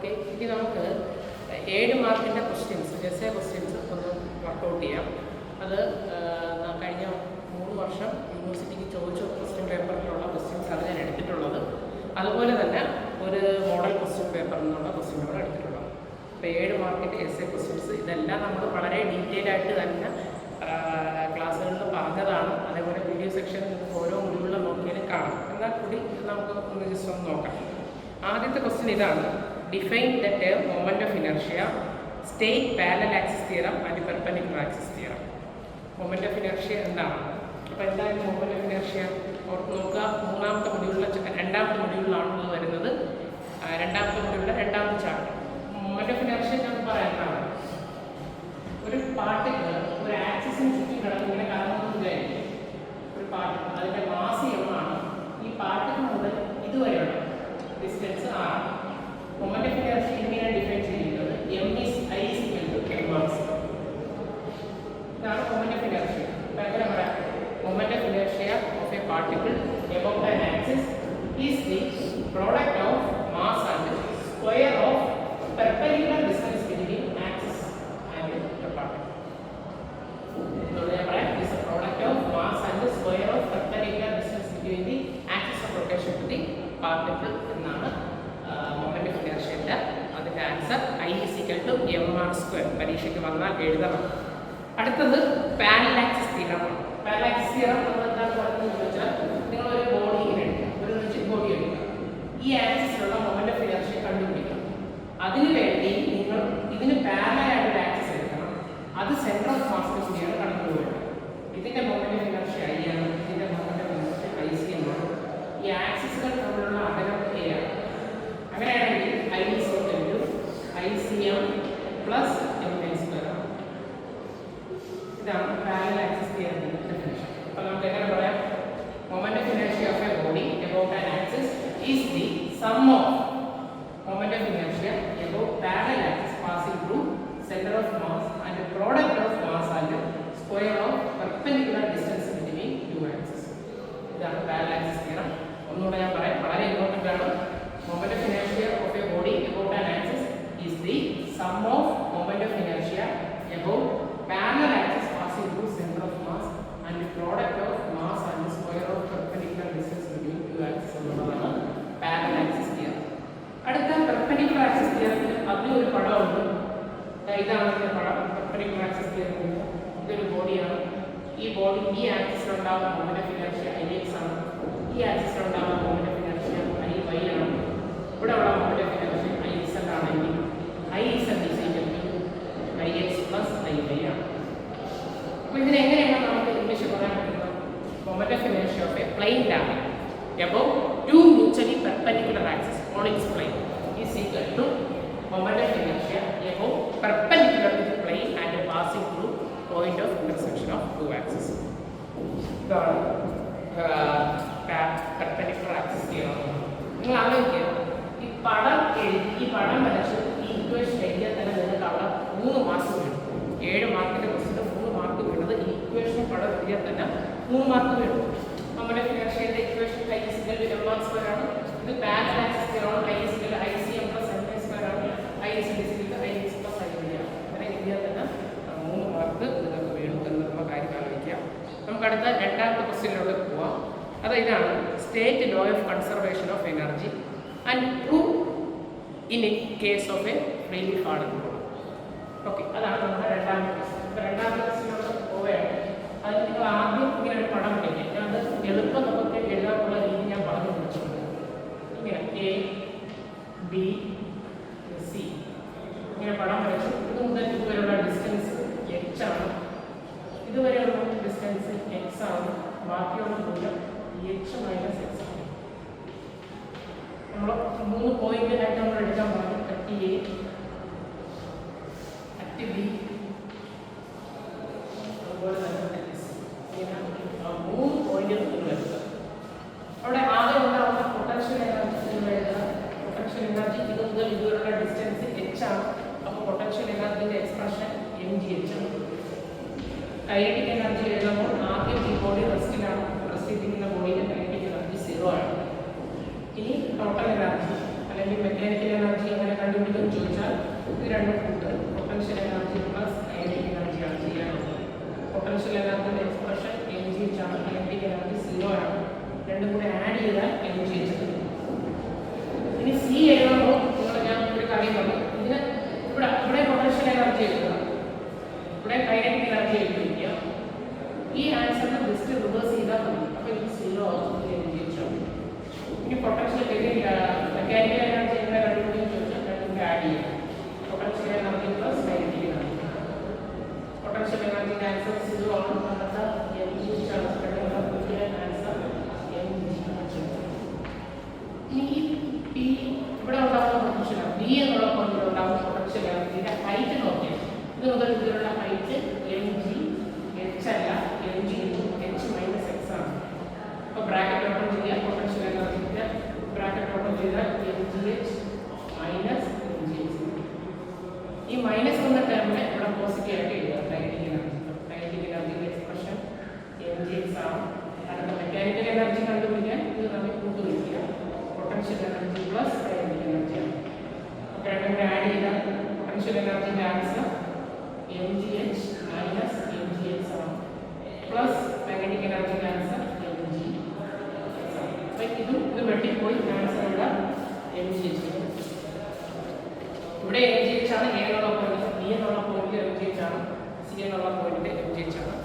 Okay, ഇനി നമുക്ക് 7 മാർക്കിൻ്റെ ക്വസ്റ്റ്യൻസ്, എസ്എ ക്വസ്റ്റ്യൻസ് ഒന്ന് വർക്കൗട്ട് ചെയ്യാം. അത് കഴിഞ്ഞ 3 വർഷം യൂണിവേഴ്സിറ്റിക്ക് ചോദിച്ച ക്വസ്റ്റ്യൻ പേപ്പറിലുള്ള ക്വസ്റ്റ്യൻസ് ആണ് ഞാൻ എടുത്തിട്ടുള്ളത്. അതുപോലെ തന്നെ ഒരു മോഡൽ ക്വസ്റ്റ്യൻ പേപ്പറിൽ നിന്നുള്ള ക്വസ്റ്റ്യനുകൾ എടുത്തിട്ടുള്ളത്. അപ്പോൾ 7 മാർക്കിൻ്റെ എസ്എ ക്വസ്റ്റ്യൻസ് ഇതെല്ലാം നമ്മൾ വളരെ ഡീറ്റെയിൽ ആയിട്ട് തന്നെ ക്ലാസ്സുകളിൽ പറഞ്ഞതാണ്. അതേപോലെ വീഡിയോ സെക്ഷനിൽ നിങ്ങൾക്ക് ഓരോ മുഴുവൻ നോക്കിയാലും കാണാം. എന്നാൽ കൂടി നമുക്ക് ഒന്ന് ജസ്റ്റ് ഒന്ന് നോക്കാം. ആദ്യത്തെ ക്വസ്റ്റ്യൻ ഇതാണ്: define the term moment of inertia, state parallel axis theorem and perpendicular axis theorem. Moment of inertia എന്താണ്? അപ്പോൾ എന്തായാലും മൊമെന്റ് ഓഫ് ഇനർഷ്യ ഓർത്ത് നോക്കുക. രണ്ടാമത്തെ മൊഡ്യൂളിലാണുള്ളത് വരുന്നത്. രണ്ടാമത്തെ മൊഡ്യൂളിലെ രണ്ടാമത്തെ ചാപ്റ്റർ. മൊമെന്റ് ഓഫ് ഇനർഷ്യ ഞാൻ പറയാനാണ്, ഒരു പാർട്ടിക്കിൾ ഒരു ആക്സിസിന് ചുറ്റും കിടന്നിങ്ങനെ കറങ്ങുന്നത് വിചാരിക്കും. ഒരു പാർട്ടിക്കിൾ, അതിൻ്റെ മാസ് എമ്മാണ്. ഈ പാർട്ടിക്കിൾ മുതൽ ഇതുവരെയുള്ള ഡിസ്റ്റൻസ് ആണ്. മൊമെന്റ് ഓഫ് ഇനർഷ്യ ഇങ്ങനെ ഡിഫൈൻ ചെയ്യുന്നത് m is I is equal to m mass. ഇതാണ് മൊമെന്റ് ഓഫ് ഇനർഷ്യ. അപ്പോൾ എങ്ങനെ പറയാം? Moment of inertia of A particle above an axis is the product of mass and square of perpendicular distance between axis and the particle. Is the product of mass and the square of perpendicular distance between the axis of rotation to the particle എന്നാണ് moment of ഇനർഷ്യയുടെ അതിൻ്റെ answer. I is equal to mr². പരീക്ഷയ്ക്ക് വന്നാൽ എഴുതണം. അടുത്തത് parallel axis തിയറമാണ്. Parallel axis theorem നമ്മൾ എന്താണ് പറയുന്നത് ചോദിച്ചാൽ, നിങ്ങൾ ഒരു ബോഡി ഇങ്ങനെ എടുക്കുക, ഒരു റിജിഡ് ബോഡി എടുക്കുക, ഈ ആക്സിസിലുള്ള മൊമെന്റ് ഓഫ് ഇനർഷ്യ കണ്ടുപിടിക്കുക. അതിനുവേണ്ടി നിങ്ങൾ ഇതിന് പാരലൽ ആയിട്ട് ആക്സിസ് എടുക്കണം. അത് സെന്റർ ഓഫ് മാസിന് കൂടിയാണ് കണക്കുകൂടുക. ഇതിന്റെ മൊമെന്റ് ഓഫ് ഇനർഷ്യ I ആണ്, ഇതിന്റെ മൊമെന്റ് ഓഫ് ഇനർഷ്യ IC ആണ്. ഈ ആക്സിസുകൾ തമ്മിലുള്ള അകലം A ആണ്. അങ്ങനെയാണെങ്കിൽ I is equal to ICM plus m². ഇതാണ് പാരലൽ ആക്സിസ് തിയറത്തിന്റെ ഡെഫിനിഷൻ. അപ്പോൾ നമുക്ക് എങ്ങനെ പറയാം? Moment of inertia of A body above an axis is the sum of moment of inertia above parallel axis passing through center of mass and the product of mass and square of perpendicular distance between two axes. ഇതാണ് parallel axis theorem. ഒന്നുകൂടെ ഞാൻ പറയാം, വളരെ important ആണ്. moment of inertia of a body above an axis is the sum of moment of inertia above parallel axis passing through center of mass and the product of mass and the square of perpendicular distance between two axes എന്നുള്ളതാണ് parallel axis theorem. അടുത്ത perpendicular axis തിയറത്തിൽ അതിലൊരു പടമുണ്ട്. ഇതാണ് ഇതിന്റെ പടം. Perpendicular axis തിയറത്തിൽ ഇതൊരു ബോഡിയാണ്. ഈ body ഈ ആക്സിസിലുണ്ടാകുന്ന മൊമെന്റ് ഓഫ് ഇനർഷ്യ Ix ആണ്. ഈ ആക്സിസിലുണ്ടാകുന്ന മൊമെന്റ് ഓഫ് ഇനർഷ്യ Iy ആണ്. ഇവിടെ ഉള്ള മൊമെന്റ് ഓഫ് ഇനർഷ്യ Iz ആണെങ്കിൽ Iz Ix plus Iy ആണ്. അപ്പോൾ ഇതിനെ എങ്ങനെയാണ് നമുക്ക് ഇംഗ്ലീഷിൽ പറയാൻ പറ്റുന്നത്? Moment of inertia of a plane lamina above two mutually perpendicular axes on its plane is equal to moment of inertia above perpendicular to the plane and passing through point of intersection of two axes. ഇതാണ് perpendicular axis theorem. നിങ്ങൾ ആലോചിക്കുക, ഈ പടം വരച്ച് ഈ equation എഴുതിയാൽ തന്നെ നിങ്ങൾക്ക് അവിടെ 3 മാർക്ക് വീഴും. 7 മാർക്കിൻ്റെ ക്വസ്റ്റിന് 3 മാർക്ക് വീണത് ഈ ഇക്വേഷൻ പടം എഴുതിയാൽ തന്നെ 3 മാർക്ക് വീഴും. നമ്മുടെ ഇനർഷ്യയുടെ equation I is equal to m² ആണ്. ഇത് parallel axis theorem. I is equal to ICM plus m² ആണ്. I is equal to Ix plus Iy ആണ്. അങ്ങനെ എഴുതിയാൽ തന്നെ 3 മാർക്ക് നിങ്ങൾക്ക് വീഴും എന്നുള്ള കാര്യം ആലോചിക്കാം. നമുക്ക് അടുത്ത രണ്ടാമത്തെ ക്വസ്റ്റ്യനിലോട്ട് പോവാം. അത് ഇതാണ്: state law of conservation of energy and prove in case of A freely falling body. Okay, അതാണ് നമ്മുടെ രണ്ടാമത്തെ ക്വസ്റ്റ്യൻ. ഇപ്പോൾ രണ്ടാമത്തെ ക്വസ്റ്റ്യനിലോട്ട് പോവുകയാണ്. അത് നിങ്ങൾ ആദ്യം ഇങ്ങനെ ഒരു പടം വയ്ക്കുക. ഞാൻ അത് എളുപ്പം നമുക്ക് എഴുതാനുള്ള രീതി ഞാൻ പറഞ്ഞു കൊടുത്തിട്ടുണ്ട്. ഇങ്ങനെ ABC ഇങ്ങനെ പടം വരച്ചു. ഇത് മുതൽ ഇതുവരെയുള്ള ഡിസ്റ്റൻസ് h ആണ്. ഇതുവരെയുള്ള ഡിസ്റ്റൻസ് x ആണ്. ബാക്കിയുള്ള ദൂരം h മൈനസ് x ആണ്. നമ്മൾ 3 പോയിന്റിലായിട്ട് നമ്മൾ എടുക്കാൻ പറഞ്ഞു. അറ്റ് A, അറ്റ് B, അതുപോലെ തന്നെ 3 പോയിന്റുകൾ നിങ്ങൾ എടുക്കുക. അവിടെ ആകെ ഉണ്ടാകുന്ന പൊട്ടൻഷ്യൽ എനർജി നിങ്ങൾ എഴുതുക. പൊട്ടൻഷ്യൽ എനർജി ഇത് മുതൽ ഇതുവരെയുള്ള ഡിസ്റ്റൻസ് h ആണ്. അപ്പോൾ പൊട്ടൻഷ്യൽ എനർജിൻ്റെ എക്സ്പ്രഷൻ mgh ആണ്. കൈനറ്റിക് എനർജി എഴുതുമ്പോൾ ആദ്യം ഈ ബോഡി റെസ്റ്റിലാണ്. റെസ്റ്റ് ചെയ്തിരിക്കുന്ന ബോഡിയുടെ കൈനറ്റിക് എനർജി 0 ആണ്. ഇനി ടോട്ടൽ എനർജി അല്ലെങ്കിൽ മെക്കാനിക്കൽ എനർജി എങ്ങനെ കണ്ടുപിടിക്കും? ഇത് രണ്ടും കൂട്ട് പൊട്ടൻഷ്യൽ എനർജി പ്ലസ് കൈനറ്റിക് എനർജിയാണ് ചെയ്യാനുള്ളത്. പൊട്ടൻഷ്യൽ എനർജിയുടെ എക്സ്പ്രഷൻ എം ജി എച്ച് ആണ്, കൈനറ്റിക് എനർജി 0 ആണ്. രണ്ടും കൂടെ ആഡ് ചെയ്താൽ എം ജി എച്ച് കിട്ടും. ഇനി സി എഴുതുമ്പോൾ ഞാൻ ഒരു കാര്യം പറഞ്ഞു, ഇതിന് ഇവിടെ പൊട്ടൻഷ്യൽ എനർജി എഴുതുക, ഇവിടെ കൈനറ്റിക് എനർജി എഴുതിയിരിക്കുക. ഈ ആൻസറിന് ജസ്റ്റ് റിവേഴ്സ് ചെയ്താൽ മതി. അപ്പോൾ ഇത് 0 ആവും, എം ജി എച്ച് ആവും. ഇനി പൊട്ടൻഷ്യൽ മെക്കാനിക്കൽ എനർജി എങ്ങനെ കണ്ടുപിടിക്കും ചോദിച്ചാൽ രണ്ടും ആഡ് ചെയ്യാം. Potential energy plus kinetic energy. Potential എനർജിയുടെ ആൻസർ 0 ആണ്. അന്നത്തെ എം ജി എച്ച് ആണ്. Answer M G H. ഇനി പി ഇവിടെ ഉണ്ടാകുന്ന പൊട്ടൻഷ്യൽ ബി എന്നുള്ള പോയിന്റിൽ ഉണ്ടാകുന്ന പൊട്ടൻഷ്യൽ എനർജിയുടെ ഹൈറ്റ് നോക്കിയാൽ ഇത് മുതൽ ഇതിലുള്ള ഹൈറ്റ് എം ജി എച്ച് അല്ല, M G H minus X ആണ്. അപ്പോൾ ബ്രാക്കറ്റ് ഓപ്പൺ ചെയ്യാൻ പൊട്ടൻഷ്യൽ എനർജിയുടെ ബ്രാക്കറ്റ് ഓപ്പൺ ചെയ്താൽ M G H minus M G H. ഈ മൈനസ് വന്ന ടേമിനെ ഇവിടെ പോസിറ്റീവ് ആയിട്ട് എഴുതുക. കൈനറ്റിക് എനർജി, കൈനറ്റിക് എനർജിയുടെ എക്സ്പ്രഷൻ എം ജി എക്സ് ആണ്. അടുത്ത മെക്കാനിക്കൽ എനർജി കണ്ടുപിടിക്കാൻ ഇത് നമ്മൾ കൂട്ടുപിടിക്കുക. പൊട്ടൻഷ്യൽ എനർജി പ്ലസ് കൈനറ്റിക് എനർജിയാണ്. അപ്പോൾ രണ്ടും കൂടെ ആഡ് ചെയ്താൽ പൊട്ടൻഷ്യൽ എനർജിയുടെ answer M G H minus M G X ആണ്. പ്ലസ് മാഗ്നറ്റിക് എനർജിയുടെ ആൻസർ എം ജി എക്സ് ആണ്. അപ്പോൾ ഇത് വെട്ടിപ്പോയി ആൻസർ ഇവിടെ എം ജി എച്ച്. ഇവിടെ എം ജി എച്ച് ആണ്. എ എന്നുള്ള പോയിന്റ്, ബി എന്നുള്ള പോയിന്റ് എം ജി എച്ച് ആണ്, സി എന്നുള്ള പോയിന്റ് എം ജി എച്ച് ആണ്.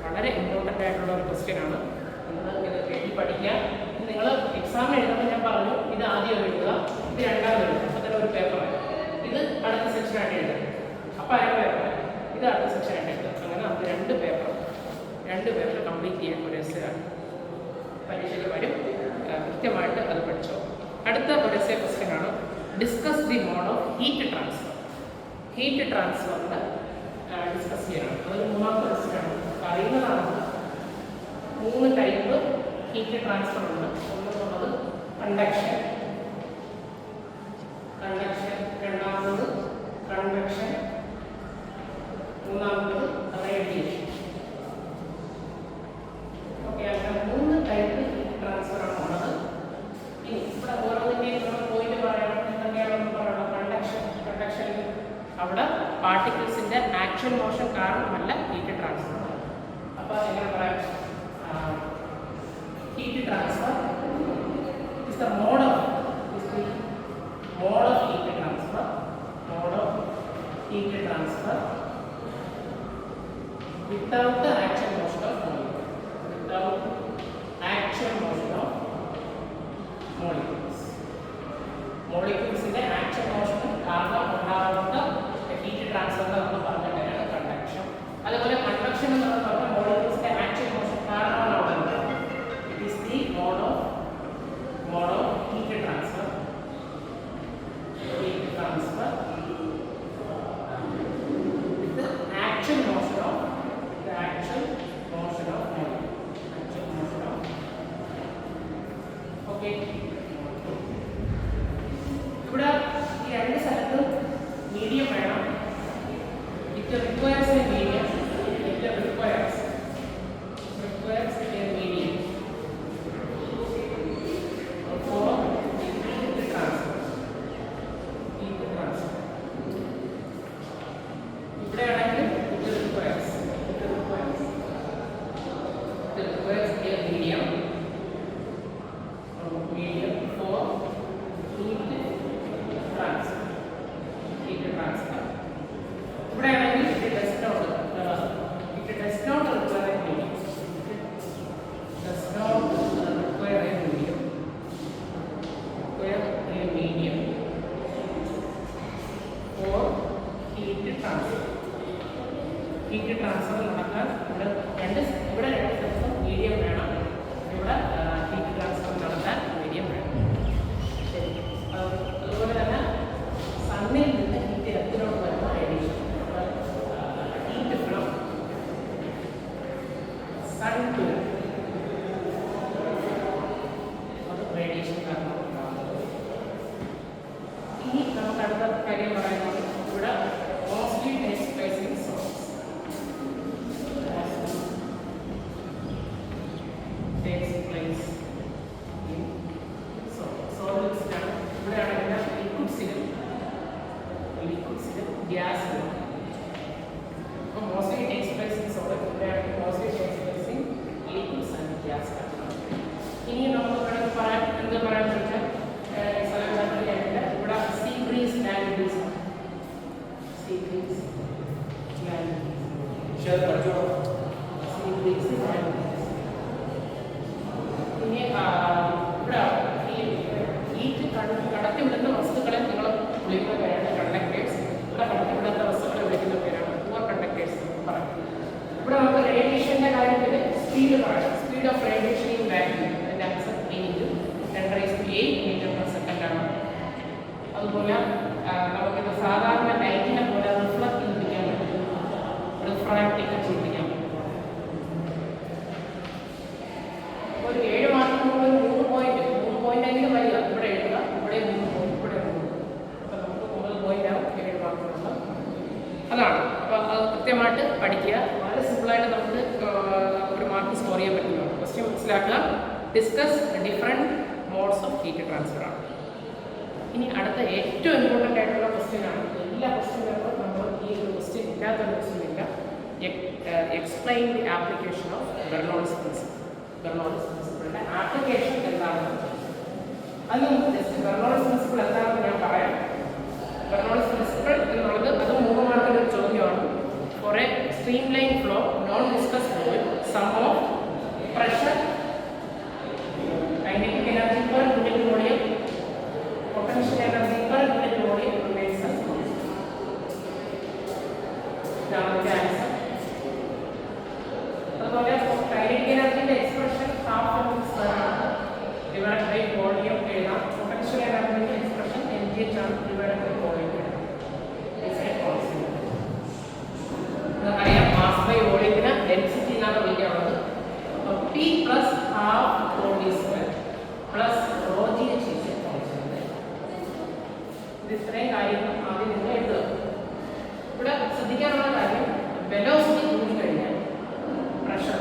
വളരെ ഇമ്പോർട്ടൻ്റ് ആയിട്ടുള്ള ഒരു ക്വസ്റ്റ്യൻ ആണ്. നിങ്ങൾ ഇത് എഴുതി പഠിക്കുക. നിങ്ങൾ എക്സാം എഴുതുമ്പോൾ ഞാൻ പറഞ്ഞു ഇത് ആദ്യം എഴുതുക, ഇത് രണ്ടാമത് എഴുതുക. അപ്പോൾ തന്നെ ഒരു പേപ്പറാണ്. ഇത് അടുത്ത സെക്ഷനായിട്ട് എഴുതുക. അപ്പോൾ അര പേപ്പർ, ഇത് അടുത്ത സെക്ഷനായിട്ട് എഴുതുക. അങ്ങനെ നമുക്ക് രണ്ട് പേപ്പർ കംപ്ലീറ്റ് ചെയ്യാൻ ഒരു എസ്സേ പരീക്ഷയ്ക്ക് വരും. കൃത്യമായിട്ട് അത് പഠിച്ചോ. അടുത്ത ഒരു എസ്സേ ക്വസ്റ്റ്യൻ ആണ്, discuss the mode of heat transfer. Heat ട്രാൻസ്ഫറിന് ഡിസ്കസ് ചെയ്യണം. അതൊരു മൂന്നാമത്തെ ക്വസ്റ്റ്യൻ ആണ്. അറിയുന്നതാണ്. 3 ടൈപ്പ് ഹീറ്റ് ട്രാൻസ്ഫർ ഉണ്ട്. ഒന്നെന്നുള്ളത് കണ്ടക്ഷൻ, രണ്ടാമത് കൺവെക്ഷൻ, മൂന്നാമത് റേഡിയേഷൻ. ഓക്കെ, അങ്ങനെ 3 ടൈപ്പ് ഹീറ്റ് ട്രാൻസ്ഫർ ആണ് ഉള്ളത്. ഇനി ഇവിടെ ഓരോന്നിൻ്റെയും നമ്മൾ പോയിന്റ് പറയണം. എന്തൊക്കെയാണെന്ന് പറയണം. കണ്ടക്ഷനിൽ അവിടെ പാർട്ടിക്കിൾസിന്റെ ആക്ഷൻ മോഷൻ കാരണമല്ല ഹീറ്റ് ട്രാൻസ്ഫർ. അപ്പോൾ എങ്ങനെ പറയാം? Heat transfer is the mode of heat transfer without the action motion of molecules action motion കാരണം ഉണ്ടാകുന്ന ഹീറ്റ് ട്രാൻസ്ഫർ നമ്മൾ പറഞ്ഞിട്ടാണ് കണ്ടക്ഷൻ. അതുപോലെ കൺവെക്ഷൻ എന്ന് പറഞ്ഞാൽ മോളിക്യൂൾസിന്റെ ആക്ഷൻ മോഷൻ കാരണമാണ് അവിടെ ഉണ്ടാകുന്നത്. It is the mode of heat transfer with the action motion of okay. ഇവിടെ ഈ രണ്ട് സ്ഥലത്തും മീഡിയം വേണം. It requires A medium. It requires a medium for heat transfer. ഇവിടെ ആണെങ്കിൽ it requires a medium for heat transfer. ഇവിടെ ആണെങ്കിൽ it does not require a medium. Does not require a medium for heat transfer. Heat transfer നടക്കാൻ ഇവിടെ രണ്ട് സ്ഥലത്തും medium വേണം. ഇവിടെ ഹീറ്റ് ട്രാൻസ്ഫർ നടത്താൻ മീഡിയം വേണം. ശരി. അതുപോലെ തന്നെ സണ്ണിൽ നിന്ന് ഹീറ്റ് എർത്തിലോട്ട് വരുന്ന radiation, heat flow sun to radiation കാരണം ഉണ്ടാകുന്നത്. ഇനി നമുക്ക് അടുത്ത കാര്യം പറയുന്നത് ഇവിടെ mostly takes place in solids. സോളിഡ്സിലാണ്. ഇവിടെയാണ് എല്ലാ ലിക്വിഡ്സിലും gas flow. So mostly it takes place in solid, mostly it takes place in liquids and gas. ഇനി നമുക്ക് പറയാൻ എന്താ പറയാൻ വെച്ചാൽ ഇവിടെ see breeze land breeze see breeze land see breeze land ഇനി ഇവിടെ ഹീറ്റ് കടത്തിവിടുന്ന വസ്തുക്കളെ നിങ്ങൾ വിളിക്കുന്ന പേരാണ് കണ്ടക്ടേഴ്സ്. ഇവിടെ കടത്തിവിടാത്ത വസ്തുക്കളെ വിളിക്കുന്ന പേരാണ് പൂവർ കണ്ടക്ടേഴ്സ് എന്ന് പറയുന്നത്. ഇവിടെ നമുക്ക് റേഡിയേഷൻ്റെ കാര്യത്തിൽ സ്പീഡ് പറയാം. Speed of radiation in vacuum അതിൻ്റെ ആൻസർ 10⁸ മീറ്റർ/സെക്കൻഡ് ആണ്. അതുപോലെ നമുക്കിത് സാധാരണ ലൈറ്റിനെ പോലെ റിഫ്ലക്ട് ചെയ്യിപ്പിക്കാൻ പറ്റും, റിഫ്രാക്റ്റൊക്കെ ചെയ്യിപ്പിക്കാൻ പറ്റും. ഒരു 7 മാർക്കിനുള്ള 3 പോയിന്റ് എങ്കിലും വരിക. ഇവിടെ എഴുതുക, ഇവിടെ 3 പോയിന്റ്, ഇവിടെ 3. അപ്പോൾ നമുക്ക് 9 പോയിന്റ് ആവും 7 മാർക്കിനുള്ള. അതാണ്. അപ്പോൾ അത് കൃത്യമായിട്ട് പഠിക്കുക. വളരെ സിമ്പിളായിട്ട് നമുക്ക് ഒരു മാർക്ക് സ്കോർ ചെയ്യാൻ പറ്റുന്നതാണ്. ക്വസ്റ്റ്യൻ മനസ്സിലാക്കുക. Discuss different modes of heat transfer ആണ്. ഇനി അടുത്ത ഏറ്റവും ഇമ്പോർട്ടൻ്റ് ആയിട്ടുള്ള ക്വസ്റ്റ്യൻ ആണ്. എല്ലാ ക്വസ്റ്റ്യൻ പേപ്പറും നമ്മൾ ഈ ഒരു ക്വസ്റ്റ്യൻ ഇല്ലാത്തൊരു ക്വസ്റ്റ്യൻ ഇല്ല. Explain the application of Bernoulli's principle. Bernoulli's പ്രിൻസിപ്പിളിൻ്റെ ആപ്ലിക്കേഷൻ എന്താണെന്ന് അത് നമുക്ക് ജസ്റ്റ് ബെർണോളിസ് പ്രിൻസിപ്പിൾ എന്താണെന്ന് ഞാൻ പറയാം. ബെർണോളിസ് പ്രിൻസിപ്പിൾ എന്നുള്ളത് അത് 3 മാർക്കിൻ്റെ ഒരു ചോദ്യമാണ്. For a streamline flow non viscous fluid sum of pressure, kinetic energy per unit volume, potential energy per unit volume remains as constant. ഇതാണ് ഇതിന്റെ ആൻസർ. അതുപോലെ kinetic energy expression half divide by volume എഴുതാം. Potential energy expression mgh ആണ് divide by volume എഴുതാം. നമുക്കറിയാം mass by വോളിയത്തിന് density എന്നാണ് വിളിക്കാറുള്ളത്. അപ്പോൾ P plus half ρd square plus ρgh is A constant. ഇത് ഇത്രയും കാര്യങ്ങൾ ആദ്യം നിങ്ങൾ എഴുതുക. ഇവിടെ ശ്രദ്ധിക്കാനുള്ള കാര്യം വെലോസിറ്റി കൂടിക്കഴിഞ്ഞാൽ പ്രഷർ.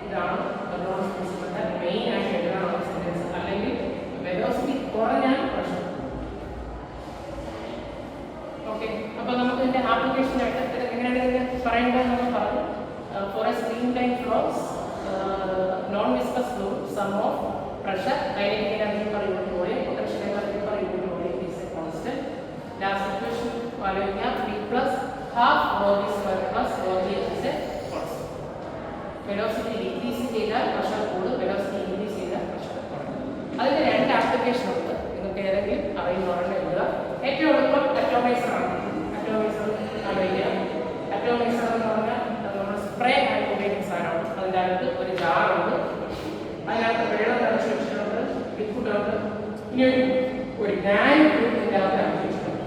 ഇതാണ് ബെർണോളിസ് പ്രിൻസിപ്പിളിന്റെ മെയിൻ ആയിട്ട് എഴുതാനുള്ള സെന്റൻസ്. അല്ലെങ്കിൽ വെലോസിറ്റി കുറഞ്ഞാൽ പ്രഷർ. ഓക്കെ, അപ്പോൾ നമുക്ക് ഇതിന്റെ ആപ്ലിക്കേഷൻ ആയിട്ട് എങ്ങനെയാണ് പറയേണ്ടത് നമ്മൾ പറഞ്ഞു. For a streamline flows non viscous fluid sum of pressure, kinetic energy per unit volume, potential energy per unit volume is a constant. Last equation following up P plus half ρd square plus ρgh is a constant. Velocity decrease ചെയ്താൽ pressure കൂടും, velocity increase ചെയ്താൽ pressure കുറയും. അതിന്റെ 2 application ഉണ്ട്. നിങ്ങൾക്ക് ഏതെങ്കിലും അറിയുന്നവരുടെ എഴുതുക. ഏറ്റവും എളുപ്പം അറ്റോമൈസർ ആണ്. അറ്റോമൈസർ ആലോചിക്കുക. അറ്റോമൈസർ എന്ന് പറഞ്ഞാൽ നമ്മൾ സ്പ്രേ ആയി ഉപയോഗിക്കുന്ന സാധനമാണ്. അതിൻ്റെ അകത്ത് ഒരു ജാറുണ്ട്, അതിനകത്ത് വെള്ളം നിറച്ച് വെച്ചിട്ടുണ്ട്, ലിക്വിഡ് ഉണ്ട്. ഇനി ഒരു നാനോ ട്യൂബിൻ്റെ അകത്ത് ഇറക്കി വെച്ചിട്ടുണ്ട്.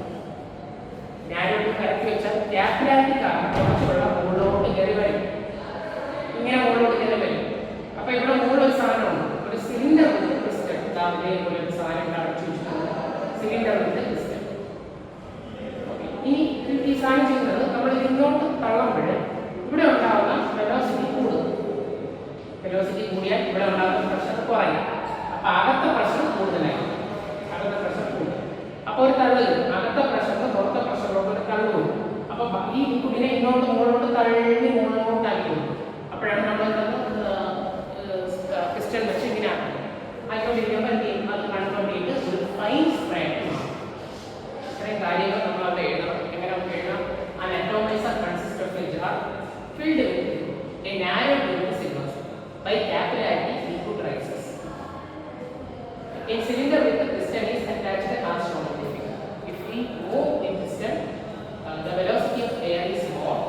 നാനോ ട്യൂബ് ഇറക്കി വെച്ചാൽ ക്യാപിലാരിറ്റി കാരണം കുറച്ച് വെള്ളം മുകളിലോട്ട് കയറി വരും. ഇങ്ങനെ മുകളിലോട്ട് കയറി വരും. അപ്പോൾ ഇവിടെ മുകളിൽ ഒരു സാധനമുണ്ട്, ഒരു സിലിണ്ടർ ഉണ്ട്, ക്രിസ്റ്റൽ. പോലെ ഒരു സാധനം അടച്ചു വെച്ചിട്ടുണ്ട്, സിലിണ്ടർ ഉണ്ട്, ക്രിസ്റ്റൽ. ഇനി ഈ സാധനം ചെയ്യുന്നത് നമ്മൾ ഇങ്ങോട്ട് തള്ളുമ്പോൾ ഇവിടെ ഉണ്ടാകുന്ന വെലോസിറ്റി കൂടും. വെലോസിറ്റി കൂടിയാൽ ഇവിടെ ഉണ്ടാകുന്ന പ്രഷർ കുറയും. അപ്പോൾ അകത്തെ പ്രഷർ കൂടുതലായി. അകത്തെ പ്രഷർ കൂടും. അപ്പോൾ ഒരു തള്ളു വരും. അകത്തെ പ്രഷറിന് പുറത്തെ പ്രഷറിലോട്ട് ഒരു തള്ളു വരും. അപ്പോൾ ഈ ലിക്വിഡിനെ ഇങ്ങോട്ട് മുകളിലോട്ട് തള്ളി മുകളിലോട്ടാക്കി വരും. അപ്പോഴാണ് നമ്മൾ പിസ്റ്റൺ വെച്ച് ഇങ്ങനെ ആക്കുന്നത്. ആയിക്കൊണ്ടിരിക്കുമ്പോൾ എന്ത് ചെയ്യും? അത് കണ്ടുകൊണ്ടിട്ട് ഒരു ഫൈൻ സ്പ്രേ. ഇത്രയും കാര്യങ്ങൾ നമ്മൾ അവിടെ എഴുതണം. എങ്ങനെ നമുക്ക് എഴുതാം? An atomizer consists of a jar filled with a narrow tube signals. By capillarity, liquid rises. A cylinder with a piston is attached as shown in the figure. If we move the piston, the velocity of air is more.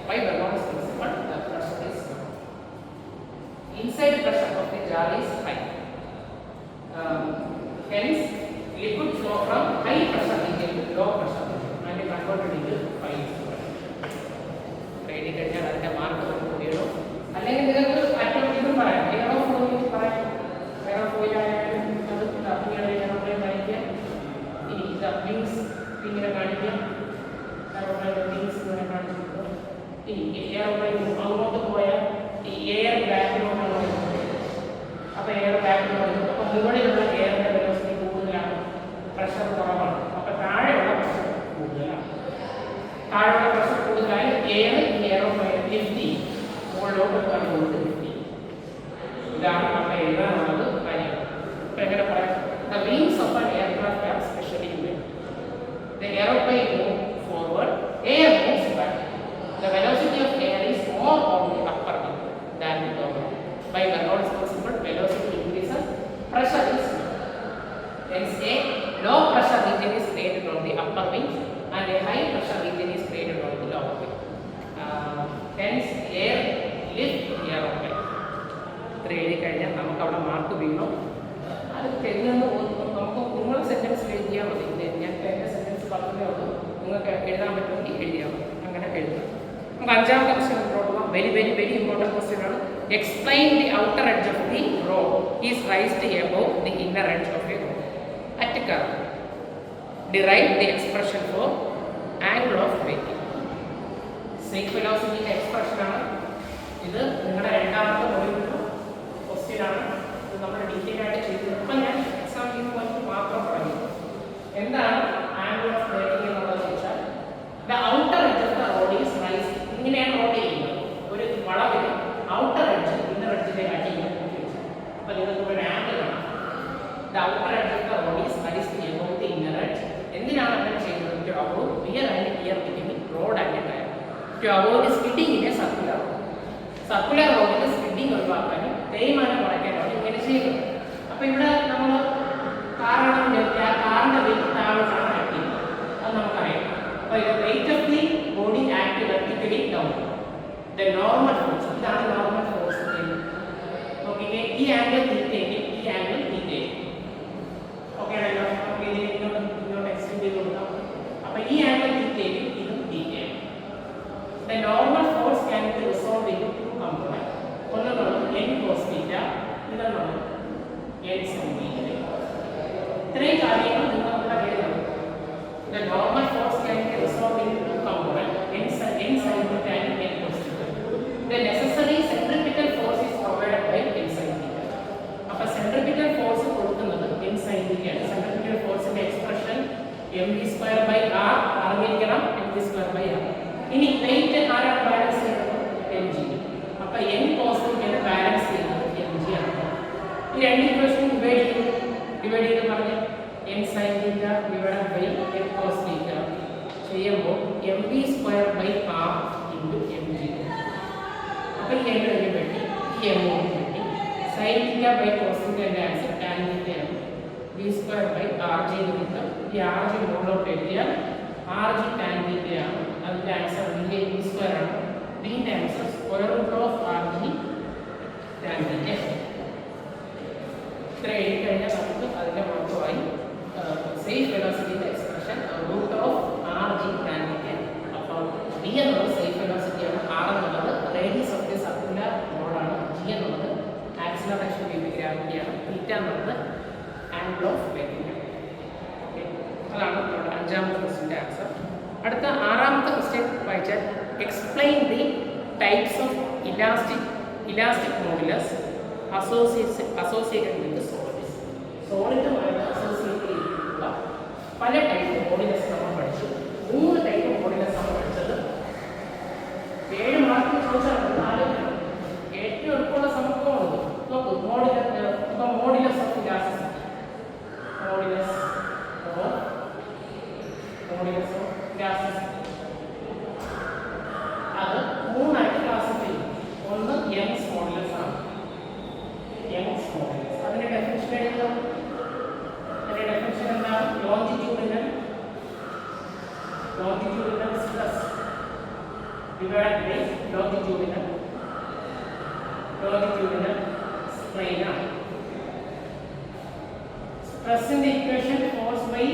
By Bernoulli's principle, the pressure is more. Inside pressure of the jar is high. Hence, liquid flow from high pressure region to low pressure and converted into fine fluid. Ready കഴിഞ്ഞാൽ അതിന്റെ mark നമുക്ക് ഉപയോഗം. അല്ലെങ്കിൽ നിങ്ങൾക്ക് അറ്റോമിക്കും പറയാം, air of fluid പറയാം. Air of fluid ആയാലും അത് അഗ്നികളെ കാണിക്കുക. ഇനി ഇത് വിങ്സ് ഇങ്ങനെ കാണിക്കുക. വിങ്സ് ഇങ്ങനെ കാണിച്ചിട്ടുണ്ട്. ഇനി എയർപ്ലെയിൻ അങ്ങോട്ട് പോയാൽ ഈ എയർ ബാക്കിലോട്ടാണ് വരുന്നത്. അപ്പോൾ എയർ ബാക്കിലോട്ട് വരുന്നത്. അപ്പോൾ മുകളിലുള്ള എയറിന്റെ വെലോസിറ്റി കൂടുതലാണ്, പ്രഷർ കുറവാണ്. അപ്പോൾ താഴെയുള്ള പ്രഷർ കൂടും. Hence, a low pressure region is created on the upper wing and a high pressure region is created on the lower wing. Hence, air lift aeroplane. ഇത്ര എഴുതി കഴിഞ്ഞാൽ നമുക്ക് അവിടെ മാർക്ക് വീണു. അത് തരുന്നത് നമുക്ക് നിങ്ങൾ സെൻറ്റൻസിൽ എഴുതിയാൽ മതി. ഞാൻ എൻ്റെ സെൻറ്റൻസ് പറഞ്ഞതേ ഉള്ളൂ, നിങ്ങൾക്ക് എഴുതാൻ പറ്റുമെങ്കിൽ എഴുതിയാൽ മതി. അങ്ങനെ എഴുതാം. നമുക്ക് അഞ്ചാമത്തെ ക്വസ്റ്റ്യൻ നോക്കുക. Very very very important question ആണ്. Explain the outer edge of the road is raised above the inner edge of a road at curve. Derive the expression for angle of braking. സ്നേക് വെലോസിറ്റിയുടെ എക്സ്പ്രഷനാണ് ഇത്. നിങ്ങളുടെ രണ്ടാമത്തെ മൊഡ്യൂളിൽ ക്വസ്റ്റ്യനാണ്. ഇത് നമ്മൾ ഡീറ്റെയിൽ ആയിട്ട് ചെയ്തത്. ഇപ്പം ഞാൻ എക്സാം ചെയ്യുമ്പോൾ മാത്രം പറഞ്ഞു. എന്താണ് ആംഗിൾ ഓഫ് ബ്രേക്കിംഗ് എന്നുള്ളത് ചോദിച്ചാൽ the outer edge of the road is rise. ഇങ്ങനെയാണ് റോഡ് ചെയ്യുന്നത്. ഒരു വളവിൽ ഔട്ടർ എഡ്ജ് ഇന്നർ എഡ്ജിലെ അടിയിൽ അപ്പോൾ നിങ്ങൾക്ക് ഒരു ആംഗിൾ ആണ്. The outer edge of the road is raised above the inner edge. എന്തിനാണ് അങ്ങനെ ചെയ്യുന്നത്? To avoid wear and tear between road and tyre. To avoid skidding in a circular road. Circular റോഡിൽ skidding ഒഴിവാക്കാനും തേയ്മാനം കുറയ്ക്കാനാണ് ഇങ്ങനെ ചെയ്യുന്നത്. അപ്പോൾ ഇവിടെ നമ്മൾ കാറാണ് ആ കാറിൻ്റെ വെയിറ്റ് താഴോട്ടാണ് ആക്ട് ചെയ്യുന്നത്. അത് നമുക്കറിയാം. അപ്പോൾ ഇത് weight of the body act vertically down. The normal force, ഇതാണ് നോർമൽ ഫോഴ്സ്. നോക്കിക്കേ, ഈ ആംഗിൾ തീറ്റയെങ്കിൽ ഈ ആംഗിൾ തീറ്റയും ഓക്കെ ആണല്ലോ. നമുക്ക് ഇതിനെ ഇങ്ങോട്ട് എക്സ്റ്റെൻഡ് ചെയ്ത് കൊടുക്കാം. അപ്പോൾ ഈ ആംഗിൾ തീറ്റയെങ്കിൽ ഇതും തീറ്റയാണ്. The normal force can be resolve into component. ഒന്നെന്നുള്ളത് n cos തീറ്റ, ഇതെന്നുള്ളത് n sin തീറ്റ. ഇത്രയും കാര്യങ്ങൾ നിങ്ങൾ ഇവിടെ എഴുതണം. The normal force can be resolve into component n sin theta and n cos theta. The necessary centripetal force is provided by n sin theta. അപ്പോൾ centripetal force കൊടുക്കുന്നത് n sin theta ആണ്. centripetal force ന്റെ expression mv²/r അറിഞ്ഞിരിക്കണം. mv²/r. ഇനി wait ആരാണ് balance ചെയ്യുന്നത്? mg. അപ്പോൾ n cos theta balance ചെയ്യുന്നത് mg ആണ്. ഈ രണ്ട് ഇക്വേഷൻ ഡിവൈഡ് ചെയ്ത് പറഞ്ഞ് n sin theta divided by n cos theta ചെയ്യുമ്പോൾ mv²/r into mg. അപ്പോൾ ഈ എണ്ണം ഇതിന് വേണ്ടി ഈ എമൗണ്ട് വേണ്ടി സൈൻ തീറ്റ ബൈ കോസ് തീറ്റയുടെ ആൻസർ ടാൻ തീറ്റയാണ്. v²/r ചെയ്ത് കിട്ടും. ഈ ആർ ജി മുകളിലോട്ട് എഴുതിയാൽ ആർ ജി ടാൻ തീറ്റയാണ്. അതിൻ്റെ ആൻസർ v² ആണ്. ഇതിൻ്റെ answer square root of R G tan theta. ഇത്ര എഴുതി കഴിഞ്ഞാൽ നമുക്ക് അതിൻ്റെ മാത്രമായി സേഫ് വെലോസിറ്റിയുടെ expression root of R G tan theta. അപ്പോൾ v എന്നുള്ളത് സേഫ് വെലോസിറ്റിയാണ്. ആർ എന്നുള്ളത് റേഡിയസ് ഓഫ് ദി സർക്കുലർ റോഡാണ്. ജി എന്നുള്ളത് ആക്സിലറേഷൻ ഡ്യൂ ടു ഗ്രാവിറ്റിയാണ്. തീറ്റ എന്നുള്ളത് ആംഗിൾ ഓഫ് ബ്രേക്കിംഗ് ആണ്. ഓക്കെ, അതാണ് നമ്മുടെ അഞ്ചാമത്തെ ക്വസ്റ്റ്യൻ്റെ ആൻസർ. അടുത്ത ആറാമത്തെ ക്വസ്റ്റ്യൻ വായിച്ചാൽ explain the types of elastic modulus associated with solids. സോളിഡുമായിട്ട് associate ചെയ്തിട്ടുള്ള പല ടൈപ്പ് മോഡുലസ് നമ്മൾ പഠിച്ചു. 3 ടൈപ്പ് മോഡുലസ് നമ്മൾ പഠിച്ചത്. 7 മാർക്ക് ചോദിച്ചാൽ ആലോചിക്കണം. ഏറ്റവും എളുപ്പമുള്ള സംഭവമാണ്. നോക്കൂ, modulus of elasticity. Modulus of elasticity അത് 3 ആയിട്ട് ക്ലാസിഫൈ ചെയ്യും. ഒന്ന് യങ്സ് മോഡുലസ് ആണ്. യങ്സ് മോഡുലസ് അതിന്റെ ഡെഫിനിഷൻ എഴുതുക. അതിന്റെ ഡെഫിനിഷൻ എന്താണ്? Longitudinal stress divided by longitudinal strain. Stress in the equation force by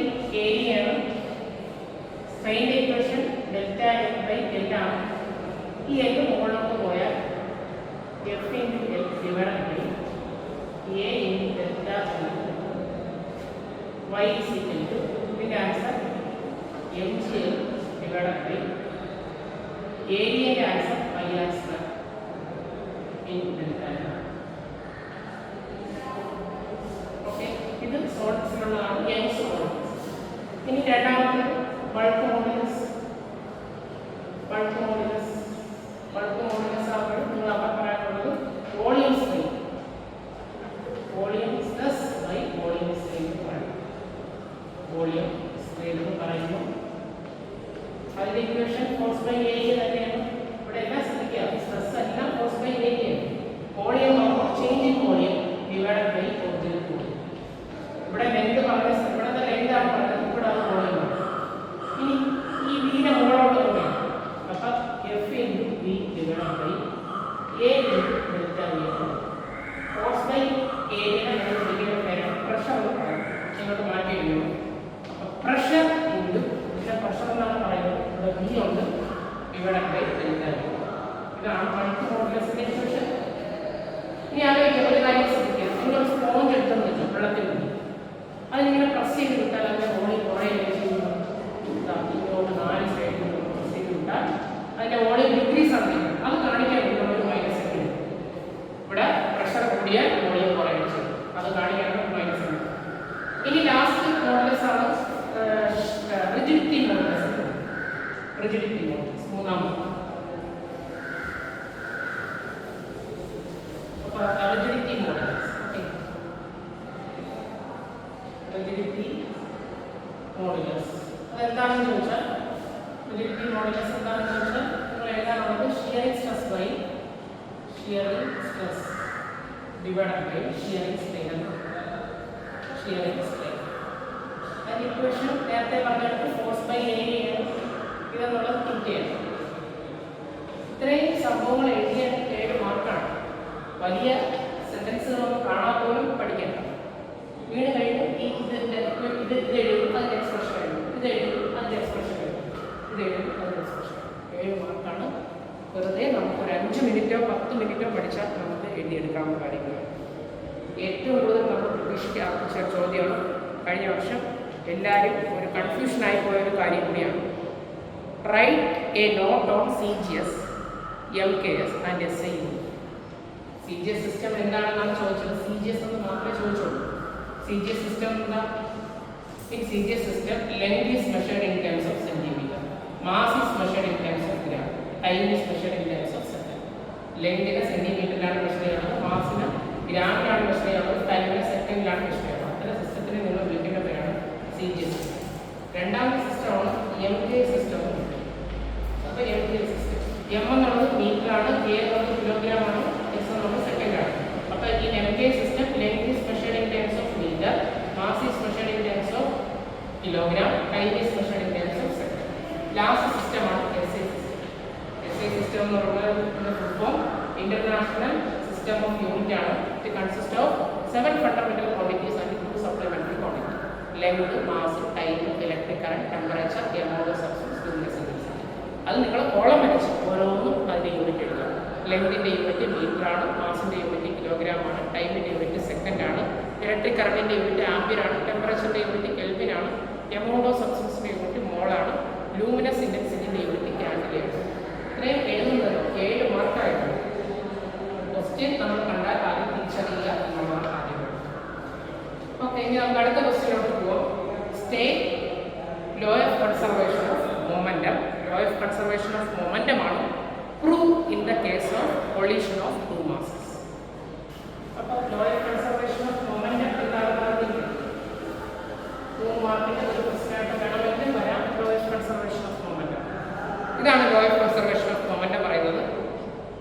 area, strain the equation delta F by delta. ഈ L മുകളിലോട്ട് പോയാൽ F into L divided by A into delta y is equal to ഇതിന്റെ answer mgl divided by ഏരിയയുടെ answer πr² okay. ഇത് സോളിഡ്സിനുള്ളതാണ്, Young's modulus. ഇനി രണ്ടാമത്തെ bulk modulus. ആകുമ്പോൾ നിങ്ങൾ അവിടെ പറയാനുള്ളത് volume strain. Volume stress by volume strain എന്ന് പറയും. വോളിയം സ്ട്രെയിൻ എന്ന് പറയുന്നു. അതിന്റെ ഇക്വേഷൻ ഫോഴ്സ് ബൈ ഏരിയ തന്നെയാണ്. ഇവിടെ എല്ലാം ശ്രദ്ധിക്കുക, സ്ട്രെസ് എല്ലാം ഫോഴ്സ് ബൈ ഏരിയയാണ്. Volume change in volume divided by original volume. ഇവിടെ ലെങ്ത് വളരെ ഡിവൈഡഡ് ബൈ ഡെൽറ്റ യു. ഇതാണ് മൾട്ടി മോഡുലസിന്റെ ഇക്വേഷൻ. ഇനി ആലോചിക്കുക, ഒരു കാര്യം ശ്രദ്ധിക്കുക. നിങ്ങൾ സ്പോഞ്ച് എടുത്തെന്ന് വെച്ചു വെള്ളത്തിൽ നിന്ന്, അതിനിങ്ങനെ പ്രസ് ചെയ്ത് വിട്ടാൽ അതിന്റെ വോളിയം കുറേ ഇങ്ങോട്ട് 4 സൈഡിൽ പ്രസ് ചെയ്ത് വിട്ടാൽ അതിന്റെ വോളിയം ഡിക്രീസ് ആണ്. അത് കാണിക്കാൻ വേണ്ടി ഒരു മൈനസ് ഉണ്ട്. ഇവിടെ പ്രഷർ കൂടിയാൽ വോളിയം കുറയുകയും ചെയ്യും. അത് കാണിക്കാനാണ് മൈനസ് ഉണ്ട്. ഇനി ലാസ്റ്റ് മോഡുലസ് ആണ് റിജിഡിറ്റി മോഡുലസ്. റിജിഡിറ്റി മോഡുലസ് മൂന്നാമത്. Rigidity modulus. റിജിഡിറ്റി മോഡുലസ് അതെന്താണെന്ന് ചോദിച്ചാൽ, റിജിഡിറ്റി മോഡുലസ് എന്താണെന്ന് ചോദിച്ചാൽ നിങ്ങൾ എഴുതാനുള്ളത് shearing stress by shearing stress divided by shearing strain. Shearing strain അതിന്റെ ഇക്വേഷൻ നേരത്തെ പറഞ്ഞിട്ട് ഫോഴ്സ് ബൈ ഏരിയ ഇതെന്നുള്ളത് കിട്ടിയാണ്. ഇത്രയും സംഭവങ്ങൾ എഴുതിയ 7 മാർക്കാണ്. വലിയ സെന്റൻസുകളൊന്നും കാണാൻ പോലും പഠിക്കേണ്ട. വീട് കഴിഞ്ഞ് ഈ ഇത് എഴുതും, അതിന്റെ എക്സ്പ്രഷൻ എഴുതും, ഇത് എഴുതും, അതിന്റെ എക്സ്പ്രഷൻ എഴുതും, ഇത് എഴുതും, അതിന്റെ എക്സ്പ്രഷൻ. 7 മാർക്കാണ്. വെറുതെ നമുക്കൊരു 5 മിനിറ്റോ 10 മിനിറ്റോ പഠിച്ചാൽ നമുക്ക് എഴുതിയെടുക്കാവുന്ന കാര്യങ്ങളാണ്. ഏറ്റവും കൂടുതൽ നമ്മൾ പ്രതീക്ഷിക്കാത്ത ചോദ്യമാണ്. കഴിഞ്ഞ വർഷം എല്ലാവരും ഒരു കൺഫ്യൂഷനായി പോയൊരു കാര്യം കൂടിയാണ്. Write a note on CGS, MKS and SI. CGS system എന്താണെന്നാണ് ചോദിച്ചത്. CGS എന്ന് മാത്രമേ ചോദിച്ചുള്ളൂ. CGS സിസ്റ്റം എന്താ? In CGS system, length is measured in terms of centimeter, mass is measured in terms of gram, time is measured in terms of second. Length നെ സെന്റിമീറ്ററിലാണ് measure ചെയ്യുന്നത്, മാസിന് ഗ്രാമിലാണ് measure ചെയ്യുന്നത്, ടൈമിനെ സെക്കൻഡിലാണ് measure ചെയ്യുന്നത്. അത്തരം സിസ്റ്റത്തിനെ നിങ്ങൾ വിളിക്കുന്ന പേരാണ് CGS സിസ്റ്റം. രണ്ടാമത്തെ സിസ്റ്റമാണ് MKS സിസ്റ്റം. അപ്പോൾ MKS സിസ്റ്റം M എന്നുള്ളത് മീറ്ററാണ്, K എന്നുള്ളത് കിലോഗ്രാം ആണ്, S എന്നുള്ളത് സെക്കൻഡാണ്. അപ്പോൾ ഈ MKS system length is measured in terms of meter, mass is measured in terms of kilogram, time is measured in terms of second. Last system ആണ് SI system. SI system എന്ന് പറയുന്നത് full form international system of unit ആണ്. It consist of 7 fundamental quantities and 2 supplementary quantity. Length, mass, time, electric current, temperature, amount of substance, luminous intensity. അത് നിങ്ങൾ column വരച്ച് ഓരോന്നും അതിന്റെ unit എഴുതുക. ലെങ്തിന്റെ യൂണിറ്റ് മീറ്റർ ആണ്, മാസിന്റെ യൂണിറ്റ് കിലോഗ്രാം ആണ്, ടൈമിന്റെ യൂണിറ്റ് സെക്കൻഡ് ആണ്, ഇലക്ട്രിക് കറന്റിന്റെ യൂണിറ്റ് ആംപിയർ ആണ്, ടെമ്പറേച്ചറിന്റെ യൂണിറ്റ് കെൽവിൻ ആണ്, എമൗണ്ട് ഓഫ് സബ്സ്റ്റൻസിന്റെ യൂണിറ്റ് മോൾ ആണ്, ലൂമിനസ് ഇന്റൻസിറ്റിന്റെ യൂണിറ്റ് കാൻഡില ആണ്. ഇത്രയും എഴുതുന്നത് 7 മാർക്കായിട്ടുണ്ട്. ക്വസ്റ്റ്യൻ നമ്മൾ കണ്ടാൽ ആദ്യം തിരിച്ചറിയുക എന്നുള്ളതാണ് ആദ്യം. ഓക്കെ, ഇനി നമുക്ക് അടുത്ത ക്വസ്റ്റ്യനിലോട്ട് പോകാം. State law of conservation of momentum. Law of conservation of momentum ആണ് prove in the case of collision of 2 masses. അപ്പോൾ law of conservation of momentum എന്താണ് പറഞ്ഞിരിക്കുന്നത്? 2 മാർക്കിന്റെ ഒരു പ്രശ്നമായിട്ട് വേണമെങ്കിൽ വരാം. Law of conservation of momentum ഇതാണ്. Law of conservation of momentum പറയുന്നത്,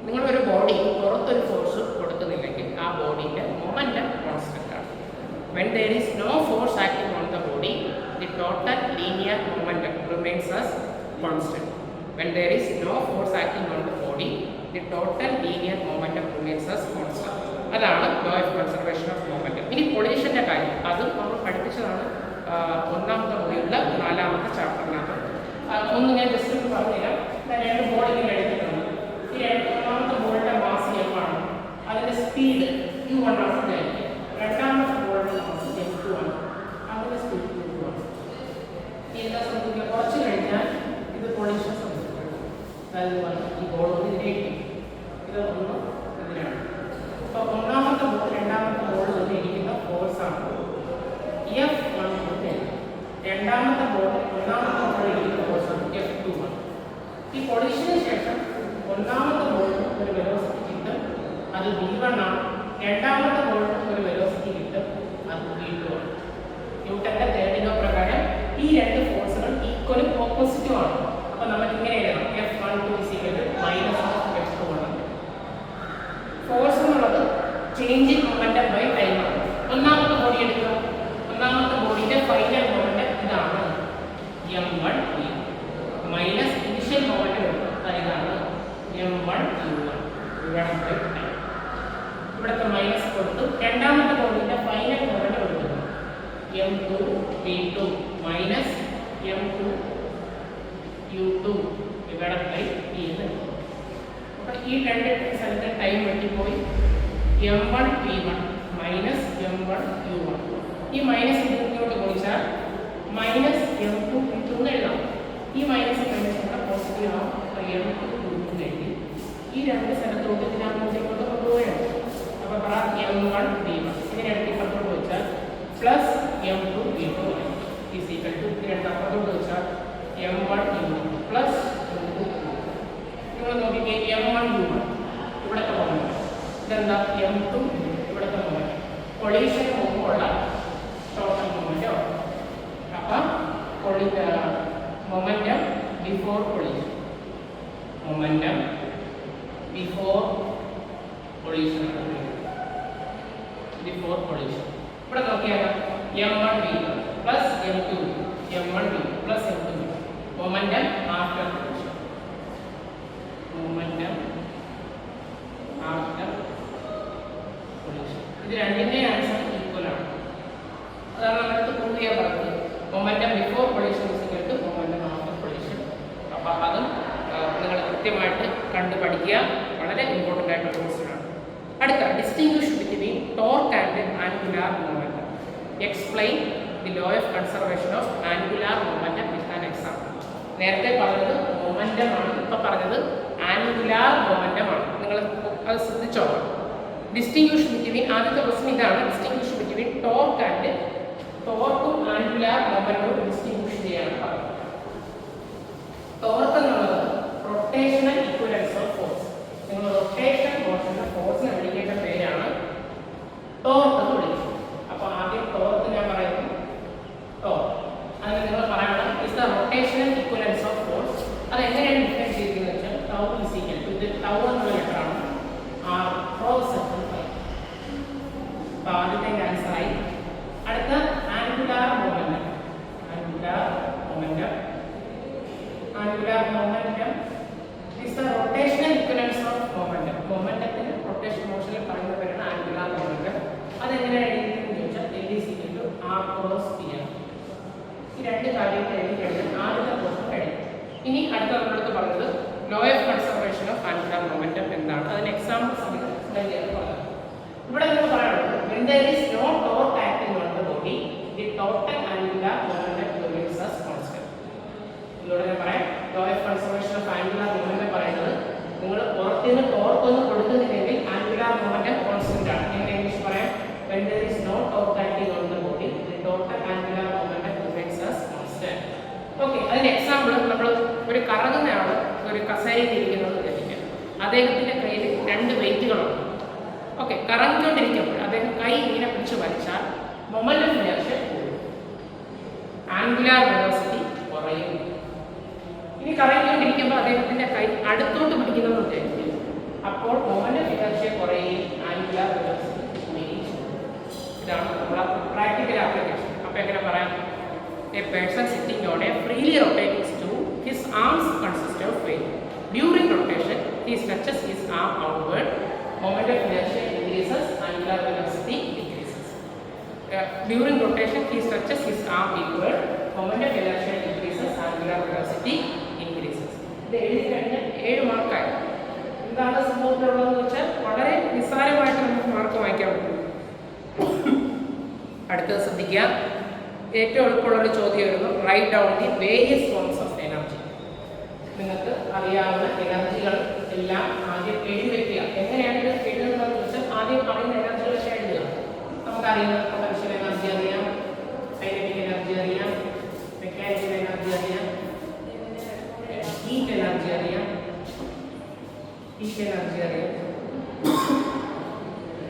നിങ്ങളൊരു ബോഡി പുറത്തൊരു ഫോഴ്സ് കൊടുക്കുന്നില്ലെങ്കിൽ ആ ബോഡിയുടെ മൊമെന്റം കോൺസ്റ്റന്റ് ആണ്. When there is no force acting on the body, the total linear momentum remains as constant. When there is no force acting on the body, the total linear momentum remains as constant. അതാണ് law of conservation of momentum. ഇനി കൊളീഷന്റെ കാര്യം അത് നമ്മൾ പഠിപ്പിച്ചതാണ് ഒന്നാമത്തെ മുറിയുള്ള 4ാമത്തെ ചാപ്റ്ററിനകത്ത്. ഒന്ന് ഞാൻ just ഒന്ന് പറഞ്ഞുതരാം. 2 ബോൾ ഇങ്ങനെ എടുത്തിട്ടുണ്ട്. ഈ ഒന്നാമത്തെ ബോളിന്റെ മാസ് M ആണ്, അതിന്റെ സ്പീഡ് u1 ആണ്. രണ്ടാമത്തെ ബോളിന്റെ മാസ് M2 ആണ്, അതിന്റെ സ്പീഡ് u2 ആണ്. ഈ എന്താ സംഭവിക്കുക? കുറച്ച് കഴിഞ്ഞാൽ ഇത് കൊളീഷൻ സംഭവിക്കും. അതായത് ഈ ബോൾ ഇതിലേക്ക് ഇത് ഒന്ന് ഇതിനാണ്. അപ്പോൾ ഒന്നാമത്തെ ബോൾ രണ്ടാമത്തെ ബോളിൽ നിന്ന് ഇരിക്കുന്ന ഫോഴ്സാണ് F1. രണ്ടാമത്തെ ബോൾ ഒന്നാമത്തെ ബോളിൽ ഇരിക്കുന്ന ഫോഴ്സാണ് F2 ആണ്. ഈ കൊളീഷന് ശേഷം ഒന്നാമത്തെ ബോളിന് ഒരു വെലോസിറ്റി കിട്ടും, അത് V1 ആണ്. രണ്ടാമത്തെ ബോളിന് ഒരു വെലോസിറ്റി കിട്ടും, അത് V2 ആണ്. ന്യൂട്ടന്റെ തേർഡ് ലോ പ്രകാരം ഈ 2 ഫോഴ്സുകൾ ഈക്വലും ഓപ്പോസിറ്റും ആണ്. അപ്പോൾ നമുക്ക് ഇങ്ങനെ എഴുതാം, F12 - F2 ആണ്. ഫോഴ്സ് എന്നുള്ളത് change in momentum by time ആണ്. ഒന്നാമത്തെ ബോഡി എടുക്കുക. ഒന്നാമത്തെ ബോഡിയുടെ ഫൈനൽ മൊമെന്റം ഇതാണ് M1 മൈനസ് ഇനിഷ്യൽ മൊമെന്റം ഇതാണ് M1 U1 ഇവിടുത്തെ മൈനസ് കൊടുത്തു. രണ്ടാമത്തെ ബോഡിയുടെ ഫൈനൽ മൊമെന്റം എടുക്കുന്നു M2 V2 minus M2 u2 divided by t എന്ന് കിട്ടും. അപ്പോൾ ഈ രണ്ട് സ്ഥലത്തെ time വെട്ടിപ്പോയി m1 v1 minus m1 u1. ഈ മൈനസ് ഇങ്ങോട്ട് ഗുണിച്ചാൽ മൈനസ് m2 v2 എന്ന് എഴുതാം. ഈ മൈനസ് കൂടെ പോസിറ്റീവ് ആവും. അപ്പോൾ m2 v2 എഴുതി. ഈ രണ്ട് സ്ഥലത്തോട്ട് ഇതിനകത്തോട്ട് കൊണ്ടുപോയാണ്. അപ്പോൾ പറ m1 v1 ഇതിനെ എടുത്ത് ഇപ്പുറത്തോട്ട് വെച്ചാൽ plus m2 v2 is equal to ഇതിനെ അപ്പുറത്തോട്ട് വെച്ചാൽ m1 u1 പ്ലസ് നിങ്ങൾ നോക്കിക്കേ m1 u1 ഇവിടുത്തെ മൊമെന്റ് ഇതെന്താ m2 ഇവിടുത്തെ മൊമെന്റ് കൊളീഷൻ മുമ്പുള്ള ടോട്ടൽ മൊമെന്റോ. അപ്പം momentum before collision momentum before collision before collision ഇവിടെ നോക്കിയാൽ m1 v1 plus m2 m1 v plus m2 v momentum after collision momentum after collision ഇത് രണ്ടിന്റെ answer equal ആണ്. അതാണ് നമ്മളടുത്ത് പ്രൂവ് ചെയ്യാൻ പറഞ്ഞത്. Momentum before collision is equal to momentum after collision. അപ്പോൾ അതും നിങ്ങൾ കൃത്യമായിട്ട് കണ്ടു പഠിക്കുക. വളരെ ഇമ്പോർട്ടൻ്റ് ആയിട്ടുള്ള ക്വസ്റ്റ്യൻ ആണ്. അടുത്ത distinguish between torque and angular momentum. Explain the law of conservation of angular momentum with an example. നേരത്തെ പറഞ്ഞത് മൊമെന്റം ആണ്, ഇപ്പൊ പറഞ്ഞത് ആംഗുലാർ മൊമെന്റം ആണ്. നിങ്ങൾ അത് ശ്രദ്ധിച്ചോളാം. ഡിസ്റ്റിങ്വിഷ് ബിറ്റ്വീൻ ആദ്യത്തെ ക്വസ്റ്റ്യൻ ഇതാണ്. ഡിസ്റ്റിങ്വിഷ് ബിറ്റ്വീൻ ടോർക്ക് ആൻഡ് ടോർക്കും ആംഗുലാർ മൊമെന്റവും ഡിസ്റ്റിങ്വിഷ് ചെയ്യാൻ പറഞ്ഞത്. ടോർക്ക് എന്നുള്ളത് റൊട്ടേഷണൽ ഇക്വലൻസ് ഓഫ് ഫോഴ്സ്. നിങ്ങൾ റൊട്ടേഷൻ മോഷന്റെ ഫോഴ്സിനെ വിളിക്കേണ്ട പേരാണ് ടോർക്ക് എന്ന് വിളിക്കുന്നത്. അപ്പോൾ ആദ്യം ടോർക്ക് ഞാൻ പറയുന്നു. ടോർക്ക് അതിന് നിങ്ങൾ പറയണം is the rotational equivalence of force. അത് എങ്ങനെയാണ് ഡിഫൈൻ ചെയ്തിരിക്കുന്നത് വെച്ചാൽ ടൗ ഈസ് ഈക്വൽ ടു ഇത് ടൗ എന്നുള്ള ലെറ്ററാണ് ആർ ക്രോസ് സെക്ഷൻ ഫൈ. അപ്പോൾ ആദ്യത്തെ ആൻസർ ആയി. അടുത്ത angular momentum. Angular momentum angular momentum is the rotational equivalence of momentum. Momentum rotation motion il parayna perana angular momentum. Adu engane eduthu chocha L is equal to r cross p. Ee rendu കാര്യങ്ങൾ എഴുതി ആദ്യത്തെ question കഴിഞ്ഞു. ഇനി അടുത്ത നമ്മളടുത്ത് പറഞ്ഞത് law of conservation of angular momentum എന്താണ്. അതിന് എക്സാമ്പിൾസ് പറഞ്ഞു. ഇവിടെ നിങ്ങൾ പറയുന്നത് when there is no torque acting on the body the total angular momentum remains as constant. ഇതോടെ പറയാം law of conservation of angular momentum പറയുന്നത് നിങ്ങൾ പുറത്തുനിന്ന് ടോർക്ക് ഒന്നും കൊടുക്കുന്നില്ലെങ്കിൽ ആംഗുലാർ മൊമെന്റം കോൺസ്റ്റന്റ് ആണ്. എങ്ങനെ ഇംഗ്ലീഷ് പറയാം when there is no torque acting on the body the total angular momentum remains as constant. Okay, അതിന് എക്സാമ്പിൾ നമ്മൾ ഒരു കറങ്ങുന്ന ആൾ ഒരു കസേരയിൽ ഇരിക്കുന്നത് ലഭിക്കും. അദ്ദേഹത്തിന്റെ കയ്യിൽ രണ്ട് വെയിറ്റുകളുണ്ട്. ഓക്കെ, കറങ്ങിക്കൊണ്ടിരിക്കുമ്പോൾ അദ്ദേഹം കൈ ഇങ്ങനെ പിടിച്ച് വലിച്ചാൽ മൊമെന്റം ഇനർഷ്യ കൂടും, ആംഗുലാർ വെലോസിറ്റി കുറയും. ഇനി കറങ്ങിക്കൊണ്ടിരിക്കുമ്പോൾ അദ്ദേഹത്തിന്റെ കൈ അടുത്തോട്ട് പിടിക്കുന്നത് വിചാരിക്കും, അപ്പോൾ മൊമെന്റം ഇനർഷ്യ കുറയുകയും ആംഗുലാർ വെലോസിറ്റി കൂടുകയും ചെയ്യും. ഇതാണ് നമ്മുടെ പ്രാക്ടിക്കൽ ആപ്ലിക്കേഷൻ. അപ്പോൾ എങ്ങനെ പറയാം? A person sitting on a freely rotating stool, his arms consist of weight. During rotation, he stretches his arm outward. Moment of inertia increases, angular velocity decreases. During rotation, he stretches his arm inward. Moment of inertia increases, angular velocity increases. ഇത് എഴുതി കഴിഞ്ഞാൽ 7 മാർക്കായി. എന്താണ് സംഭവത്തിലുള്ളതെന്ന് വെച്ചാൽ വളരെ നിസ്സാരമായിട്ട് നമുക്ക് mark വാങ്ങിക്കാൻ പറ്റും. അടുത്തത് ശ്രദ്ധിക്കുക. ഏറ്റവും എളുപ്പമുള്ളൊരു ചോദ്യമായിരുന്നു write down the various forms of energy. നിങ്ങൾക്ക് അറിയാവുന്ന എനർജികൾ എല്ലാം ആദ്യം എഴുതി വെക്കുക. എങ്ങനെയാണ് ഇത് എഴുതുന്നതെന്ന് വെച്ചാൽ ആദ്യം അറിയുന്ന എനർജികളൊക്കെ എഴുതുക. നമുക്കറിയുന്ന പൊട്ടൻഷ്യൽ എനർജി അറിയാം, കൈനറ്റിക് എനർജി അറിയാം, മെക്കാനിക്കൽ എനർജി അറിയാം, ഹീറ്റ് എനർജി അറിയാം,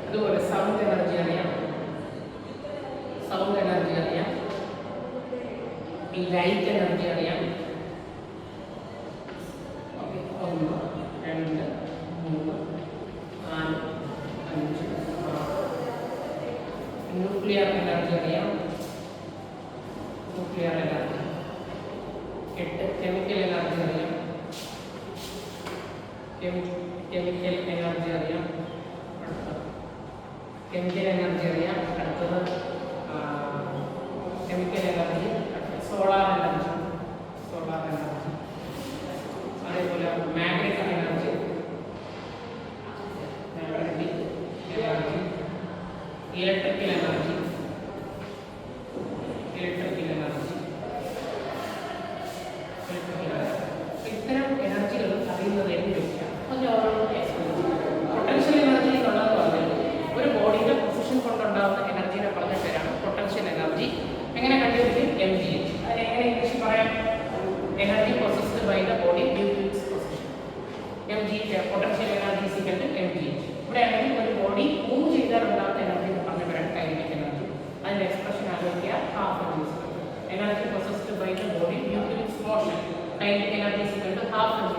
അതുപോലെ സൗണ്ട് എനർജി അറിയാം, ഈ ലൈറ്റ് എനർജി അറിയാം. 1 2 3 4 5 6. ന്യൂക്ലിയർ എനർജി അറിയാം, ന്യൂക്ലിയർ എനർജി. 8 കെമിക്കൽ എനർജി അറിയാം, കെമിക്കൽ എനർജി അറിയാം. കെമിക്കൽ എനർജി അറിയാം. അടുത്തത് chemical energy, solar energy. Potential energy is equal to mgh. ഇവിടെ ആണെങ്കിൽ ഒരു ബോഡി മൂവ് ചെയ്താൽ ഉണ്ടാകുന്ന എനർജി എന്ന് പറഞ്ഞവരാണ് കൈനറ്റിക് എനർജി. അതിന്റെ എക്സ്പ്രഷൻ ആലോചിക്കുക, half mv². Energy possessed by the body due to its motion, kinetic energy is equal to half mv².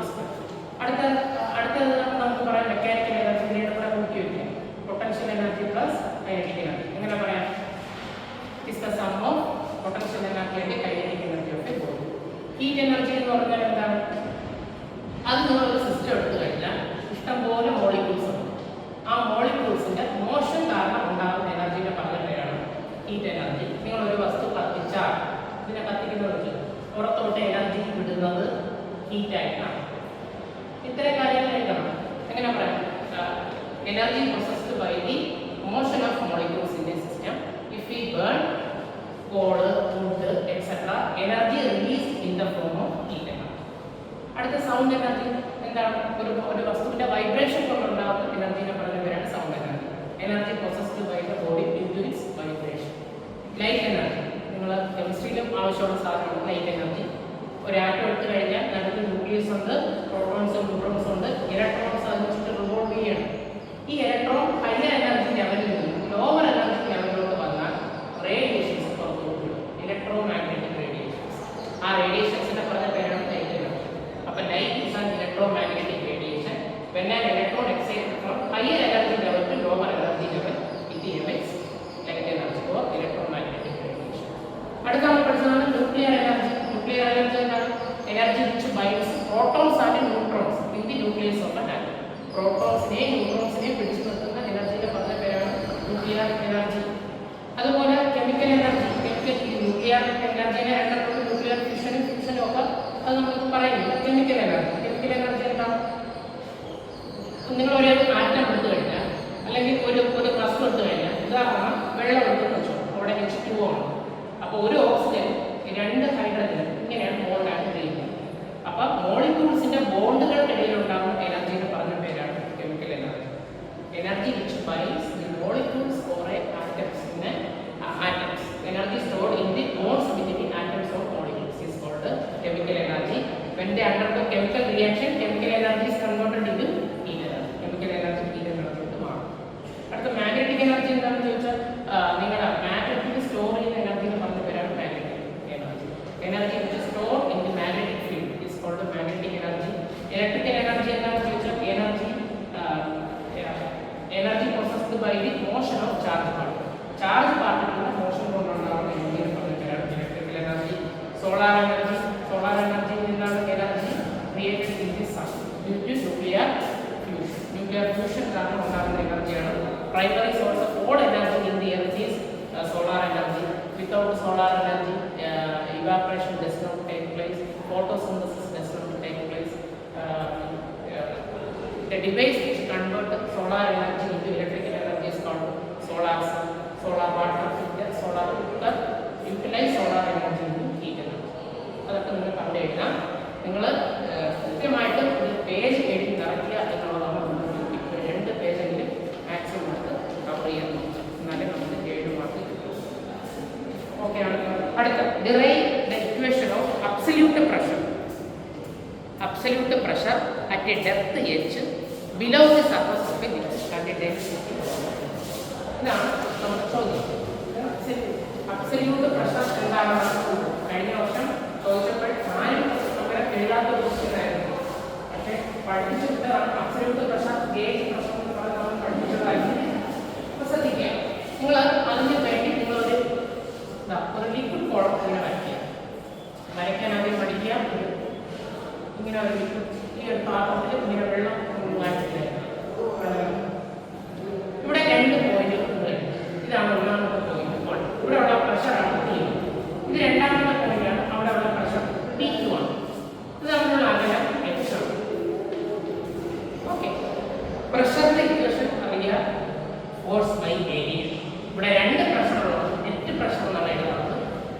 അടുത്തത് നമുക്ക് പറയാം മെക്കാനിക്കൽ എനർജി. ഇതിനെ കൂടെ കൂട്ടി വയ്ക്കാം, potential energy plus kinetic energy. എങ്ങനെ പറയാം? Is the sum of potential energy and kinetic energy of A body. Heat energy എന്ന് പറഞ്ഞാൽ എന്താണ്? അത് നിങ്ങൾ ഒരു സിസ്റ്റം എടുത്തു കഴിഞ്ഞാൽ ഇഷ്ടംപോലെ മോളിക്യൂൾസ് ഉണ്ട്. ആ മോളിക്യൂൾസിന്റെ മോഷൻ കാരണം ഉണ്ടാകുന്ന എനർജിയുടെ പറഞ്ഞ പേരാണ് ഹീറ്റ് എനർജി. നിങ്ങൾ ഒരു വസ്തു കത്തിച്ചാൽ ഇതിനെ കത്തിക്കുന്നത് പുറത്തോട്ട് എനർജി വിടുന്നത് ഹീറ്റായിട്ടാണ്. ഇത്തരം കാര്യങ്ങൾ എഴുതണം. എങ്ങനെ പറയാം? Energy processed by the motion of molecules in the system. If we burn coal, wood, etc. energy released in the form of heat energy. അടുത്ത സൗണ്ട് എനർജി എന്താണ്? ഒരു വസ്തുവിന്റെ വൈബ്രേഷൻ കൊണ്ടുണ്ടാകുന്ന എനർജിനെ പറയുന്ന പേരാണ് sound energy. Energy processed by the body due to its vibration. Light energy നിങ്ങൾ കെമിസ്ട്രിയിലും ആവശ്യമുള്ള സാധനമാണ് ലൈറ്റ് എനർജി. ഒരു ആറ്റം എടുത്തു കഴിഞ്ഞാൽ നടുക്ക് ന്യൂക്ലിയസ് ഉണ്ട്, പ്രോട്ടോൺസും ന്യൂട്രോൺസും ഉണ്ട്, ഇലക്ട്രോൺസ് അത് വെച്ചിട്ട് റിവോൾവ് ചെയ്യണം. ഈ ഇലക്ട്രോൺ ഹയർ എനർജി ലെവലിൽ നിന്നും ലോവർ എനർജി ലെവലിലോട്ട് വന്നാൽ റേഡിയേഷൻസ് ഇലക്ട്രോമാഗ്നറ്റിക് റേഡിയേഷൻസ്. ആ റേഡിയേഷൻസിന്റെ പറഞ്ഞ പേരാണ് ലൈറ്റ് എനർജി. അപ്പോൾ light is an electromagnetic radiation. When an electron excited from higher energy level to lower energy level it emits light energy or electromagnetic radiation. അടുത്ത നമ്മൾ പഠിച്ചതാണ് nuclear energy. Nuclear energy എന്താണ്? Energy which binds protons and neutrons in the nucleus of an atom. പ്രോട്ടോൺസിനെയും ന്യൂട്രോൺസിനെയും പിടിച്ചു നിർത്തുന്ന എനർജിയുടെ പറഞ്ഞ പേരാണ് ന്യൂക്ലിയർ എനർജി. അതുപോലെ കെമിക്കൽ എനർജി. ന്യൂക്ലിയർ എനർജിനെ രണ്ടെണ്ണം ന്യൂക്ലിയർ ഫ്യൂഷനും ഫ്യൂഷനും ഒക്കെ അത് നമുക്ക് പറയുന്നില്ല. Chemical energy. കെമിക്കൽ എനർജി എന്താണ്? നിങ്ങൾ ഒരു ആറ്റം എടുത്തു കഴിഞ്ഞാൽ അല്ലെങ്കിൽ ഒരു വസ്തു എടുത്തു കഴിഞ്ഞാൽ, ഉദാഹരണം വെള്ളം എടുത്തെന്ന് വെച്ചോ, അവിടെ H2O ആണ്. അപ്പോൾ ഒരു ഓക്സിജൻ രണ്ട് ഹൈഡ്രജൻ ഇങ്ങനെയാണ് ബോണ്ടായിട്ട് ചെയ്യുന്നത്. അപ്പം മോളിക്യൂൾസിന്റെ ബോണ്ടുകൾക്കിടയിൽ ഉണ്ടാകുന്ന എനർജിനെ പറഞ്ഞ പേരാണ് chemical energy. Energy which binds the molecules or atoms in atoms. Energy stored in the bonds between atoms or molecules is called chemical energy. When they undergo chemical reaction, chemical energy is converted into heat energy. Chemical energy heat energy എന്ന് മാറും. അടുത്ത magnetic energy എന്താണെന്ന് ചോദിച്ചാൽ നിങ്ങളുടെ magnetic store ചെയ്യുന്ന energy എന്ന് പറഞ്ഞ പേരാണ് magnetic energy. Energy which store in the magnetic field is called magnetic energy. Electrical energy എന്താണെന്ന് ചോദിച്ചാൽ energy processed by the motion of charge particle. Charge പാർട്ടിക്കിളിന്റെ മോഷൻ കൊണ്ടുണ്ടാകുന്ന എനർജി പറഞ്ഞ പേരാണ് electrical energy. Solar energy. Solar energy നിന്നാണ് energy created in the sun due to nuclear fusion. Nuclear fusion കാരണം ഉണ്ടാകുന്ന എനർജിയാണ്. Primary source of all energy in the earth is solar energy. Without solar energy, evaporation does not take place, photosynthesis does not take place. The device which converts solar energy into electrical energy is called solar sun, solar water filter, solar cooker. Utilize solar energy into heat energy. അതൊക്കെ നിങ്ങൾ കണ്ടെഴുതാം. നിങ്ങൾ കൃത്യമായിട്ട് ഒരു page എഴുതി നിറയ്ക്കുക എന്നുള്ളതാണ് നമ്മൾ രണ്ട് പേജെങ്കിലും maximum നമുക്ക് കവർ ചെയ്യാൻ നോക്കാം. എന്നാലേ നമുക്ക് 7 മാർക്ക് കിട്ടും. ഓക്കെ ആണ്. അടുത്ത derive the equation of absolute pressure. Absolute pressure at a depth h below the surface of a liquid and a density. ഇതാണ് നമ്മുടെ ചോദ്യം. അബ്സല്യൂട്ട് പ്രഷർ എന്താണ്? കഴിഞ്ഞ വർഷം ചോദിച്ചപ്പോൾ ആരും അങ്ങനെ എഴുതാത്ത ക്വസ്റ്റ്യനായിരുന്നു. പക്ഷേ പഠിച്ചിട്ടാണ് അബ്സല്യൂട്ട് പ്രഷർ ഗേജ് പ്രഷർ എന്ന് പറഞ്ഞാൽ നമ്മൾ പഠിച്ചിട്ടുണ്ടായിരുന്നു. അപ്പോൾ ശ്രദ്ധിക്കുക, നിങ്ങൾ അതിന് വേണ്ടി നിങ്ങളൊരു ലിക്വിഡ് കോളം ഇങ്ങനെ വരയ്ക്കുക. വരയ്ക്കാൻ ആദ്യം പഠിക്കുക. ഇങ്ങനെ ഒരു ഈ ഒരു പാത്രത്തിൽ ഇങ്ങനെ വെള്ളം മാറ്റില്ല. ഇവിടെ 2 പോയിന്റുകൾ. ഇതാണ് ഒന്നാമത്തെ പോയിന്റ് 1. ഇവിടെ ഉള്ള പ്രഷറാണ് T. ഇത് രണ്ടാമത്തെ പോയിന്റാണ്. അവിടെ ഉള്ള പ്രഷർ T2 ആണ്. ഇത് തമ്മിലുള്ള അകലം h ആണ്. ഓക്കെ, പ്രഷറിന്റെ ഇക്വേഷൻ അറിയുക, ഫോഴ്സ് ബൈ ഏരിയ. ഇവിടെ 2 പ്രഷറുള്ളത് നെറ്റ് പ്രഷർ എന്നാണ് എഴുതുന്നത്.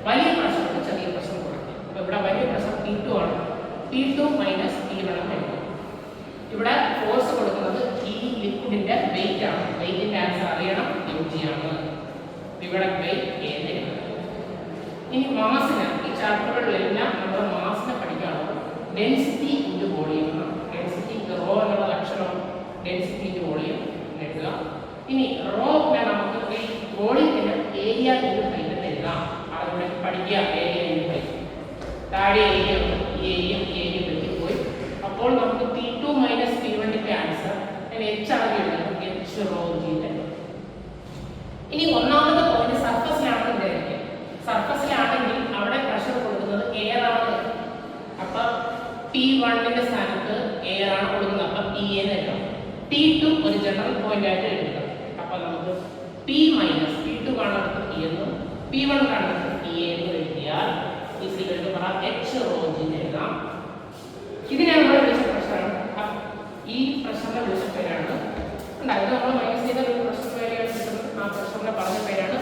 വലിയ പ്രഷറുണ്ട്, ചെറിയ പ്രഷർ കൊടുക്കുക. അപ്പോൾ ഇവിടെ വലിയ പ്രഷർ T2 ആണ്. T2 മൈനസ് T1 ആണ്. ഇവിടെ ഫോഴ്സ് കൊടുക്കുന്നത് ഈ ലിക്വിഡിന്റെ വെയിറ്റ് ആണ്. വെയിറ്റിന്റെ ആൻസർ അറിയണം, mg ആണ്. Divided by area. ഇനി മാസിന് ഈ ചാപ്റ്ററുകളിലെല്ലാം നമ്മൾ മാസിനെ പഠിക്കുകയാണ്. Density into volume. Density rho എന്നുള്ള അക്ഷരം എഴുതുക. ഇനി റോനെ നമുക്ക് ഈ വോളിയത്തിന് ഏരിയ ഇൻറ്റു ഹൈറ്റ് എന്ന് എഴുതാം. അതുകൊണ്ട് പഠിക്കുക ഏരിയ ഇൻറ്റു ഹൈറ്റ്. താഴെ ഏരിയ ഏരിയ വെട്ടിപ്പോയി. അപ്പോൾ നമുക്ക് P2 മൈനസ് P1ന്റെ ആൻസർ H ആക്കി എഴുതാം. H rho G. ഇനി ഒന്നാമത്തെ പോയിന്റ് സർഫസിലാണെന്ന് വിചാരിക്കുക. സർഫസിലാണെങ്കിൽ അവിടെ പ്രഷർ കൊടുക്കുന്നത് എയർ ആണ്. അപ്പൊ P1ന്റെ സ്ഥാനത്ത് എയർ ആണ് കൊടുക്കുന്നത്. അപ്പൊ P എന്ന് എഴുതാം. T2 ഒരു ജനറൽ പോയിന്റ് ആയിട്ട് എഴുതുക. അപ്പൊ നമുക്ക് P മൈനസ് P2 കാണുന്നത് P എന്നും P1 കാണുന്നത് P എന്നും എഴുതിയാൽ H റോ G എന്ന് എഴുതാം. ഇതിനെ നമ്മൾ വിളിച്ച പ്രഷറാണ്. ഈ പ്രഷറിനെ വിളിച്ച പേരാണ് ഉണ്ടായത്. നമ്മൾ മൈനസ് ചെയ്ത ഒരു പ്രഷർ വാല്യൂ കിട്ടുന്നത്. ആ പ്രഷറിനെ പറഞ്ഞ പേരാണ്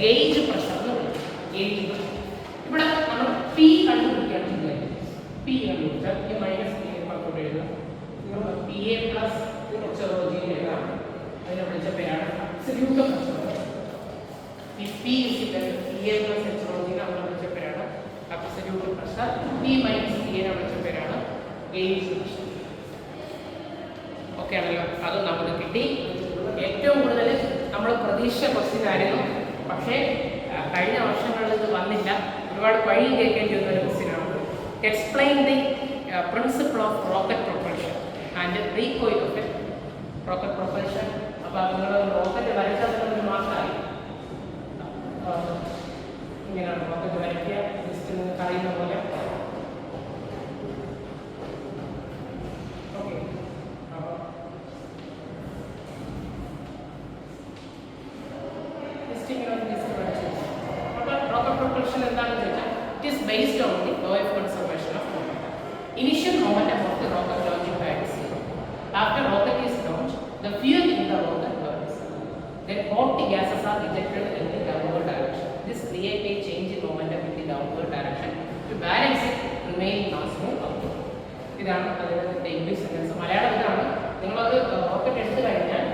ഗേജ് പ്രഷർ എന്ന് വിളിക്കുന്നത്. Gauge pressure. ഇവിടെ നമ്മൾ P കണ്ടുപിടിക്കുകയാണ്. P കണ്ടുപിടിച്ചാൽ ഈ മൈനസ് P പുറത്തോട്ട് എഴുതാം. PA plus H rho G എഴുതാം. അതിനെ വിളിച്ച പേരാണ് അബ്സല്യൂട്ട് പ്രഷർ. ഈ P PA plus H rho G നമ്മൾ വിളിച്ച പേരാണ് absolute pressure. P minus P നെ വിളിച്ച പേരാണ് ഗേജ് പ്രഷർ. ഓക്കെ ആണല്ലോ. അത് നമുക്ക് കിട്ടി. ഏറ്റവും കൂടുതൽ നമ്മൾ പ്രതീക്ഷ ക്വസ്റ്റ്യൻ ആയിരുന്നു. പക്ഷേ കഴിഞ്ഞ വർഷങ്ങളിൽ ഇത് വന്നില്ല. ഒരുപാട് വഴി കേൾക്കേണ്ടി വന്ന ഒരു ക്വസ്റ്റ്യനാണ്. Explain the principle of rocket propulsion and recoil of rocket propulsion. അപ്പോൾ നിങ്ങൾ റോക്കറ്റ് വരയ്ക്കാത്തത് മാത്രമായി ഇങ്ങനെയാണ് റോക്കറ്റ് വരയ്ക്കുക. ജസ്റ്റ് നിങ്ങൾക്ക് അറിയുന്ന പോലെ. ഓക്കെ, rocket propulsion എന്താണെന്ന് ചോദിച്ചാൽ it is based on the law of conservation of momentum. Initial momentum of the rocket launching pad is zero. After rocket is launched, the fuel in the rocket burns. Then hot gases are ejected in the downward direction. This creates a change in momentum in the downward direction to balance it remaining mass move upward. ഇതാണ് അതിന്റെ English sentence. Malayalam ഇതാണ്. നിങ്ങളത് rocket എടുത്തു കഴിഞ്ഞാൽ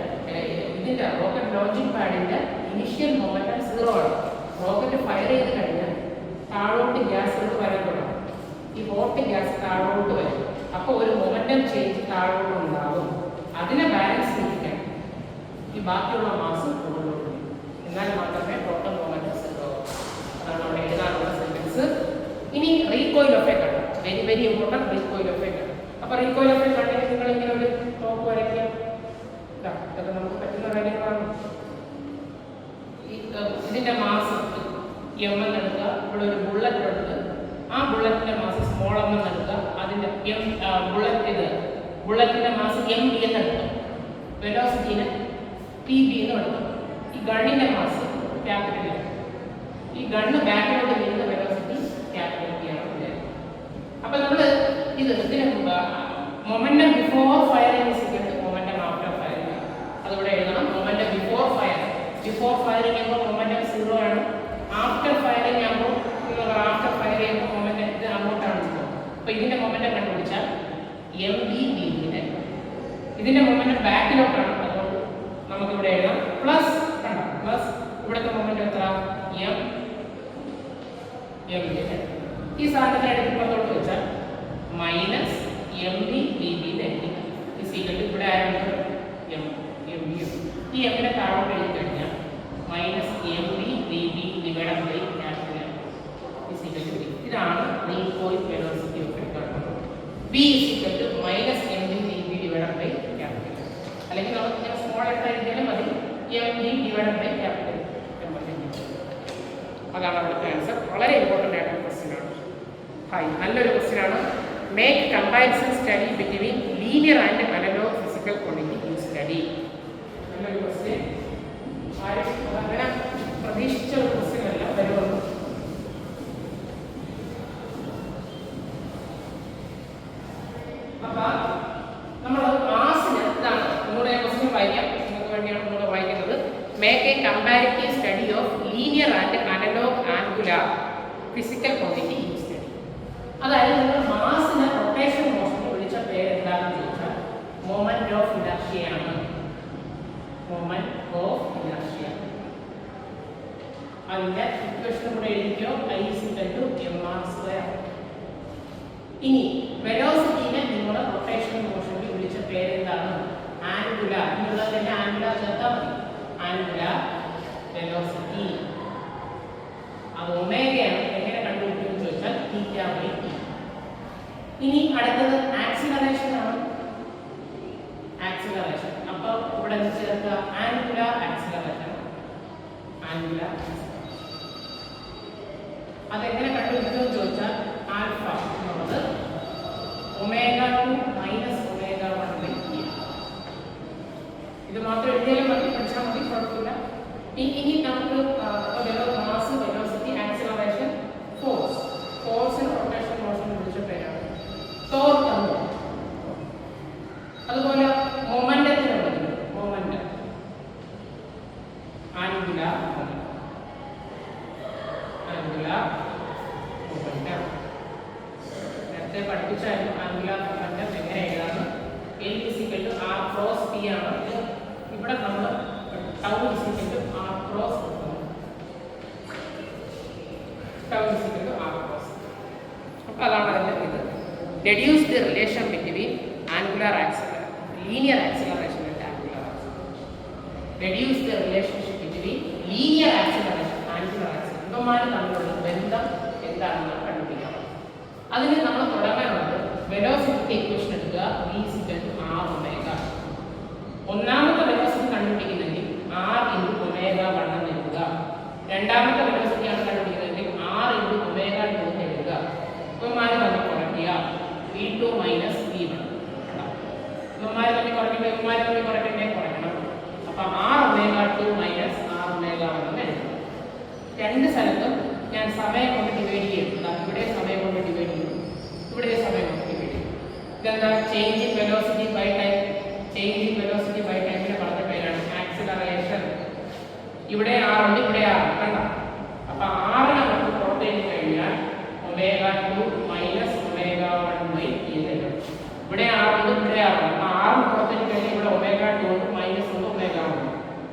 ഇതിന്റെ rocket launching പാഡിന്റെ initial momentum zero ആണ്. Rocket fire ചെയ്ത് കഴിഞ്ഞാൽ താഴോട്ട് ഗ്യാസുകൾ വരാൻ തുടങ്ങും. ഈ ഹോട്ട് ഗ്യാസ് താഴോട്ട് വരും. അപ്പോൾ ഒരു മൊമെന്റം ചേഞ്ച് താഴോട്ട് ഉണ്ടാകും. അതിനെ ബാലൻസ് ചെയ്യിക്കാൻ ഈ ബാക്കിയുള്ള മാസ് മുകളിലോട്ട് എന്നാൽ മാത്രമേ ടോട്ടൽ മൊമെന്റം സീറോ. അതാണ് അവിടെ എഴുതാനുള്ള സെന്റൻസ്. ഇനി റീകോയിൽ എഫക്റ്റ് ആണ്. Very very important recoil effect. അപ്പോൾ റീകോയിൽ എഫക്റ്റ് ആണെങ്കിൽ നിങ്ങൾ ഇങ്ങനെ ഒരു ടോപ്പ് വരയ്ക്കുക. ഇതൊക്കെ നമുക്ക് പറ്റുന്ന കാര്യങ്ങളാണ്. ഇതിന്റെ മാസ് m എന്ന് എടുക്കുക. ഇവിടെ ഒരു ബുള്ളറ്റ് ഉണ്ട്. ആ ബുള്ളറ്റിന്റെ മാസ് സ്മോൾ m എന്ന് എടുക്കുക. അതിന്റെ ബുള്ളറ്റിന്റെ മാസ് mb എന്ന് എടുക്കുക. വെലോസിറ്റിനെ pb എന്ന് എടുക്കുക. ഈ ഗണ്ണിന്റെ മാസ് ക്യാപിറ്റൽ M. ഈ ഗണ്ണ് ബാക്കിലോട്ട് വരുന്ന വെലോസിറ്റി ക്യാപിറ്റൽ P ആണ്. അപ്പൊ നമ്മൾ ഇതിന് momentum before firing is equal to momentum after firing. അതിവിടെ എഴുതണം. Momentum before firing. Before firing ആകുമ്പോൾ മൊമെന്റം സീറോ ആണ്. ആഫ്റ്റർ ഫയറിംഗ് ആകുമ്പോൾ ആഫ്റ്റർ ഫയർ ചെയ്യുമ്പോൾ മൊമെന്റം ഇത് അങ്ങോട്ടാണ്. അപ്പോൾ ഇതിന്റെ മൊമെന്റം കണ്ടുപിടിച്ചാൽ MBBനെ ഇതിന്റെ മൊമെന്റം ബാക്കിലോട്ടാണ്. അതുകൊണ്ട് നമുക്കിവിടെ എഴുതാം പ്ലസ് പ്ലസ് ഇവിടുത്തെ മൊമെന്റം എത്ര MB. ഈ സാധനത്തെ എടുക്കുമ്പോഴത്തോട്ട് വെച്ചാൽ minus MBBB is equal to ഇവിടെ ആയിരുന്നു MB. ഈ എമ്മിനെ താഴോട്ട് എഴുതി കഴിഞ്ഞാൽ minus MBBB divided by capital M is equal to B. ഇതാണ് recoil velocity of a curve. B is equal to minus MBBB divided by capital M. അല്ലെങ്കിൽ നമുക്ക് ഇങ്ങനെ സ്മോൾ ആയിട്ട് എഴുതിയാലും മതി. MB divided by capital M. അതാണ് അവിടുത്തെ answer. വളരെ ഇമ്പോർട്ടൻ്റ് ആയിട്ടുള്ള ക്വസ്റ്റ്യൻ ആണ്. നല്ലൊരു ക്വസ്റ്റ്യൻ ആണ്. Make comparison study between linear and analog physical quantity in study. നല്ലൊരു ക്വസ്റ്റ്യൻ. അങ്ങനെ പ്രതീക്ഷിച്ച ഒരു ക്വസ്റ്റ്യൻ അല്ല വരുമെന്ന്. അപ്പൊ നമ്മൾ മാസിന് ഇതാണ് ഒന്നുകൂടെ ക്വസ്റ്റ്യൻ വായിക്കാം. നിങ്ങൾക്ക് വേണ്ടിയാണ് ഒന്നുകൂടെ വായിക്കുന്നത്. Make a comparative study of linear and analogue angular physical quantity in study. അതായത് നിങ്ങൾ മാസിന് റൊട്ടേഷൻ മോഷൻ വിളിച്ച പേര് എന്താണെന്ന് ചോദിച്ചാൽ മൊമെന്റ് ഓഫ് ഇനർഷ്യയാണ്. Moment of inertia. അതിന്റെ ഇക്വേഷൻ കൂടെ എഴുതിക്കോ. I = mr². ഇനി വെലോസിറ്റിനെ നിങ്ങൾ റൊട്ടേഷൻ മോഷനിൽ വിളിച്ച പേര് എന്താണ്? ആംഗുലാർ. ബാക്കിയുള്ളത് തന്നെ ആംഗുലാർ ചേർത്താൽ മതി. ആംഗുലാർ വെലോസിറ്റി അത് ഒമേഗയാണ്. എങ്ങനെ കണ്ടുപിടിക്കുമെന്ന് ചോദിച്ചാൽ θ/t. ഇനി അടുത്തത് ആക്സിലറേഷൻ ആണ്. ആക്സിലറേഷൻ അപ്പോൾ ഇവിടെ ചേർക്കുക ആംഗുലാർ ആക്സിലറേഷൻ. ആംഗുലാർ അതെങ്ങനെ കണ്ടുപിടിക്കുമെന്ന് ചോദിച്ചാൽ ആൽഫ എന്നുള്ളത് ω2 - ω1/t. ഇത് മാത്രം എഴുതിയാലും മതി, പഠിച്ചാൽ മതി, കുഴപ്പമില്ല. ഇനി നമുക്ക് മാസ്, വെലോസിറ്റി, ആക്സിലറേഷൻ, ഫോഴ്സ്. ഫോഴ്സിന് റൊട്ടേഷൻ മോഷൻ വിളിച്ച പേരാണ് ടോർക്ക് എന്ന്. അതുപോലെ മൊമെന്റത്തിനുള്ളത് മൊമെന്റം, ആംഗുലാർ മൊമെന്റം. നേരത്തെ പഠിപ്പിച്ചായിരുന്നു ആംഗുലാർ മൊമെന്റം എങ്ങനെ എഴുതാം. L = r ക്രോസ് p ആണ്. ഇവിടെ നമ്മൾ τ = r ക്രോസ് അപ്പോൾ അതാണ് അതിൻ്റെ ഇത്. Deduce the relation between angular acceleration, linear acceleration and angular acceleration. Deduce the relationship between linear acceleration and angular acceleration. ഇവന്മാർ തമ്മിലുള്ള ബന്ധം എന്താണെന്ന് കണ്ടുപിടിക്കണം. അതിന് നമ്മൾ തുടങ്ങാനുള്ളത് വെലോസിറ്റി ഇക്വേഷൻ എടുക്കുക. v = r ω. ഒന്നാമത്തെ വെലോസിറ്റി കണ്ടുപിടിക്കുന്നെങ്കിൽ r × ω1 എന്ന് എഴുതുക. രണ്ടാമത്തെ വെലോസിറ്റിയാണ് കണ്ടുപിടിക്കുന്നതെങ്കിൽ r × ω2 എന്ന് എഴുതുക. ഇവന്മാർ തമ്മിൽ കുറയ്ക്കുക v2 - v1. ഇവന്മാർ തമ്മിൽ കുറയ്ക്കണം. അപ്പം r ω2 - r ω1 എന്ന് എഴുതുക. രണ്ട് സ്ഥലത്തും ഞാൻ സമയം കൊണ്ട് ഡിവൈഡ് ചെയ്യും. ഇവിടെ സമയം കൊണ്ട് ഡിവൈഡ് ചെയ്യും, ഇവിടെ സമയം കൊണ്ട് ഡിവൈഡ് ചെയ്യും. ഇതെന്താ? Change in velocity by time. Change in velocity by ടൈമിനെ പറഞ്ഞ പേരാണ് ആക്സിലറേഷൻ. ഇവിടെ r ഉണ്ട്, ഇവിടെ r കണ്ട. അപ്പൊ r നമുക്ക് പുറത്തേക്ക് കഴിഞ്ഞാൽ ω2 - ω1/t എന്ന് എഴുതാം. ഇവിടെ r ഉണ്ട്, ഇവിടെ r ഉണ്ട്. അപ്പൊ r പുറത്തേക്ക് കഴിഞ്ഞാൽ ഇവിടെ ω2 ഉണ്ട്, മൈനസ് ഉണ്ട്, ω1 ഉണ്ട്.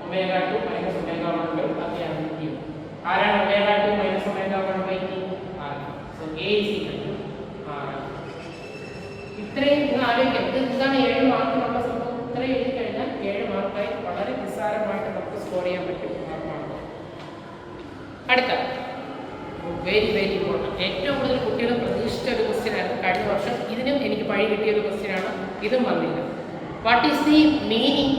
ω2 - ω1 ഉണ്ട്. അതാണ് t. ആരാണ് ω2 - ω1/t? So a = r. ഇത്രയും ആലോചിക്കാം. ഇതാണ് 7 മാർക്കിനുള്ള സംഭവം. ഇത്രയും എഴുതി കഴിഞ്ഞാൽ 7 മാർക്കായി വളരെ നിസ്സാരമായിട്ട് നമുക്ക് സ്കോർ ചെയ്യാൻ പറ്റും. അടുത്ത വെരി വെരി ഇമ്പോർട്ടൻറ്റ്, ഏറ്റവും കൂടുതൽ കുട്ടികൾ പ്രതീക്ഷിച്ച ഒരു ക്വസ്റ്റ്യൻ ആയിരുന്നു കഴിഞ്ഞ വർഷം. ഇതിനും എനിക്ക് പഴി കിട്ടിയ ഒരു ക്വസ്റ്റ്യനാണ്. ഇതും വന്നില്ല. What is the meaning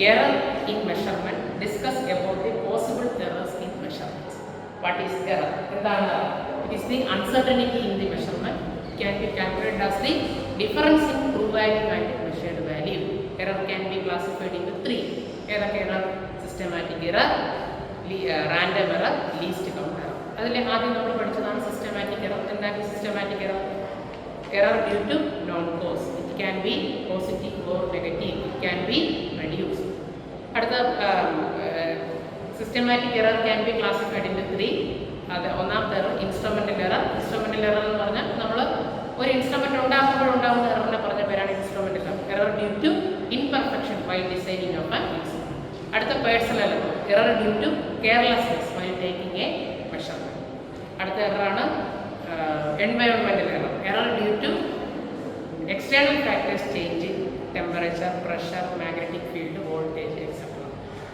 error in measurement? Discuss about the possible errors in measurement. What is error? എന്താണ്? It is the uncertainty in the measurement. Can be calculated as the difference in true value and measured value. Error can be classified into 3. ഏതൊക്കെയാണ്? Systematic error, random error, least count error. അതിൽ ആദ്യം നമ്മൾ പഠിച്ചതാണ് systematic error. എന്താണ് systematic error? Error due to known cause. It can be positive or negative. It can be reduce. അടുത്ത systematic error can be classified in 3. അത് ഒന്നാമത്തെ error instrumental error. Instrumental error എന്ന് പറഞ്ഞാൽ നമ്മൾ ഒരു ഇൻസ്ട്രുമെന്റ് ഉണ്ടാക്കുമ്പോഴുണ്ടാകുന്ന എററിനെ പറഞ്ഞ പേരാണ് instrumental error. Error due to imperfection by designing of an instrument. അടുത്ത personal error. Error due to carelessness by taking a measurement. അടുത്ത എററാണ് എൻവയോൺമെന്റൽ error. Error due to external factors change in temperature, pressure, magnetic field, voltage etcetera.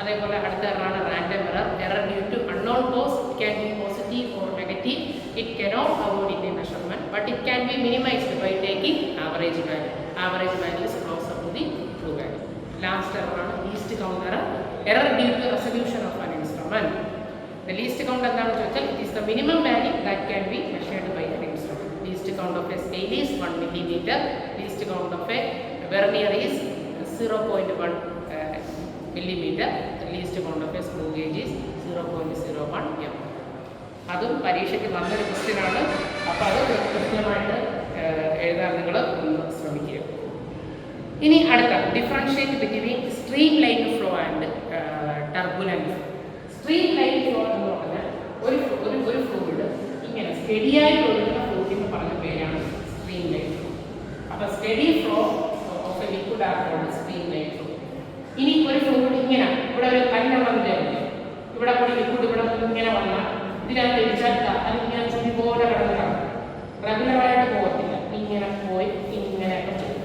അതേപോലെ അടുത്ത എററാണ് random error. Error due to unknown cause. It can be positive or negative. It cannot avoid in a measurement but it can be minimised by taking average value. Average value is closer to the true value. Last എററാണ് least count error. Error due to resolution of an instrument. The least count എന്താണെന്ന് ചോദിച്ചാൽ it is the minimum value that can be measured by an instrument. Least count of a scale is 1 millimeter. Least count of a vernier is 0.1 millimeter. Least count of a screw gauge is 0.01 mm. അതും പരീക്ഷയ്ക്ക് നല്ലൊരു ക്വസ്റ്റ്യനാണ്. അപ്പോൾ അത് കൃത്യമായിട്ട് എഴുതാൻ നിങ്ങൾ ഒന്ന് ശ്രമിക്കുക. ഇനി അടുത്ത differentiate between stream line flow and turbulence. Stream line flow എന്ന് പറഞ്ഞാൽ ഒരു ഫ്ലൂയിഡ് ഇങ്ങനെ സ്റ്റഡിയായിട്ട് ഒഴുകുന്ന ഫ്ലൂയിഡിന് പറഞ്ഞ പേരാണ് സ്ട്രീം ലൈൻ ഫ്ലോ. അപ്പോൾ steady flow of a liquid are called streamline flow. ഇനി ഒരു ഫ്ലൂയിഡ് ഇങ്ങനെ ഇവിടെ ഒരു കല്ലുള്ളതിൻ്റെ ഇവിടെ കൂടി ലിക്വിഡ് ഇവിടെ ഇങ്ങനെ വന്നാൽ ഇതിനകത്ത് ഇടിച്ചാൽ അതിങ്ങനെ ചുറ്റി പോലെ കിടന്നതാണ്. റെഗുലറായിട്ട് പോകത്തില്ല, ഇങ്ങനെ പോയി ഇങ്ങനെയൊക്കെ ചെയ്യും.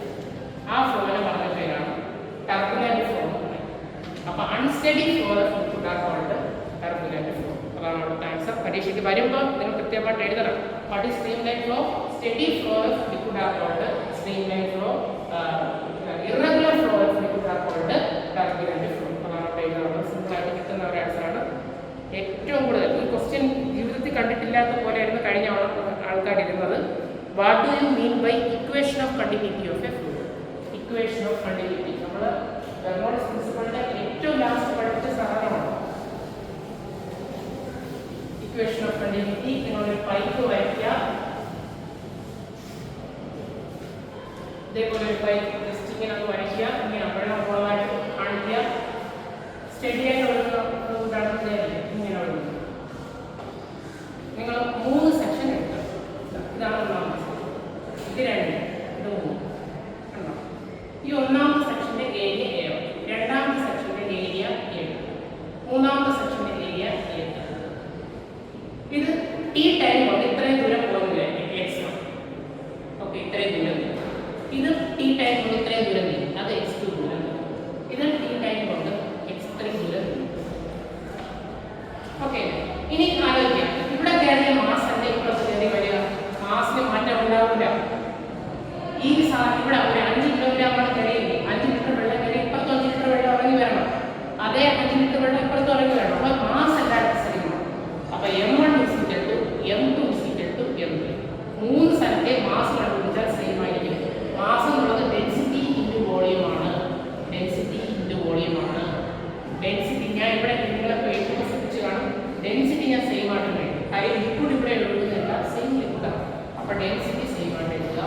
ആ ഫ്ലോനെ പറഞ്ഞ പേരാണ് ടർബുലന്റ് ഫ്ലോ. പരീക്ഷയ്ക്ക് വരുമ്പോൾ നിങ്ങൾ കൃത്യമായിട്ട് എഴുതണം. What is streamline flow? Study flow of liquid are called streamline flow. Irregular flow of liquid are called turbulent flow. അതാണ് അവിടെ എഴുതാറുള്ളത്. സിമ്പിൾ ആയിട്ട് കിട്ടുന്ന ഒരു ആൻസറാണ്. ഏറ്റവും കൂടുതൽ ഈ ക്വസ്റ്റ്യൻ ജീവിതത്തിൽ കണ്ടിട്ടില്ലാത്ത പോലെയായിരുന്നു കഴിഞ്ഞ ആൾക്കാർ ഇരുന്നത്. What do you mean by equation of continuity of a fluid? Equation of continuity നമ്മൾ ബെർണോളിസ് പ്രിൻസിപ്പളിന്റെ ഏറ്റവും ലാസ്റ്റ് പഠിച്ച സാധനമാണ്. ഇക്വേഷൻ ഓഫ് കണ്ടിന്യൂറ്റി നിങ്ങളൊരു പൈപ്പ് വരയ്ക്കുക. ഇതേപോലെ ഒരു പൈപ്പ് ജസ്റ്റ് ഇങ്ങനെ ഒന്ന് വരയ്ക്കുക. ഇങ്ങനെ വെള്ളം ഉള്ളതായിട്ട് കാണിക്കുക. സ്റ്റഡിയായി ഒഴുകുന്ന ഫ്ലൂയിഡാണെന്ന് ഇങ്ങനെ ഒഴുകുന്നു. നിങ്ങൾ 3 സെക്ഷൻ എടുക്കുക. ഇതാണ് ഒന്നാമത്തെ സെക്ഷൻ, ഇത് 2, ഇത് 3 കണ്ടോ? ഈ ഒന്നാമത്തെ സെക്ഷന്റെ ഏരിയ 7, രണ്ടാമത്തെ സെക്ഷന്റെ ഏരിയ 7, മൂന്നാമത്തെ സെക്ഷന്റെ ഏരിയ 7. ഇത് ടി ടൈം കൊണ്ട് ഇത്രയും ദൂരം പോകുന്നില്ല x1. ഓക്കെ, ഇത്രയും ദൂരം. ഇത് ടി ടൈം കൊണ്ട് ഇത്രയും ദൂരം നീങ്ങും, അത് x2 ദൂരം. ഇത് ടി ടൈം കൊണ്ട് x3 ദൂരം നീങ്ങും. ഓക്കെ, ഇനി ആലോചിക്കാം. ഇവിടെ കയറിയ മാസ് അല്ലേ ഇപ്പുറത്ത് കയറി വരിക? മാസിന് മാറ്റം ഉണ്ടാവില്ല. ഈ ഇവിടെ ഒരു 5 കിലോഗ്രാമാണ് കയറിയെങ്കിൽ 5 ലിറ്റർ വെള്ളം കയറി ഇപ്പുറത്ത് 5 ലിറ്റർ വെള്ളം ഇറങ്ങി വരണം. അതേ 5 ലിറ്റർ വെള്ളം ഇപ്പുറത്ത് ഇറങ്ങി വരണം. അപ്പോൾ മാസ് എല്ലാവർക്കും സെയിമാണ്. അപ്പോൾ m1 m2 m3 3 സ്ഥലത്തെ മാസ് കണ്ടുപിടിച്ചാൽ സെയിം ആയിരിക്കും. മാസ് എന്നുള്ളത് ഡെൻസിറ്റി ഇൻറ്റു വോളിയം ആണ്. ഡെൻസിറ്റി ഇൻറ്റു വോളിയം ആണ്. ഡെൻസിറ്റി ഞാൻ ഇവിടെ നിങ്ങളെ പേപ്പർ ശ്രദ്ധിച്ച് കാണും. ഡെൻസിറ്റി ഞാൻ സെയിം ആയിട്ട് എഴുതും. കാര്യം ലിക്വിഡ് ഇവിടെ എഴുതുന്നില്ല, സെയിം ലിക്വിഡാണ്. അപ്പോൾ ഡെൻസിറ്റി സെയിം ആയിട്ട് എഴുതുക.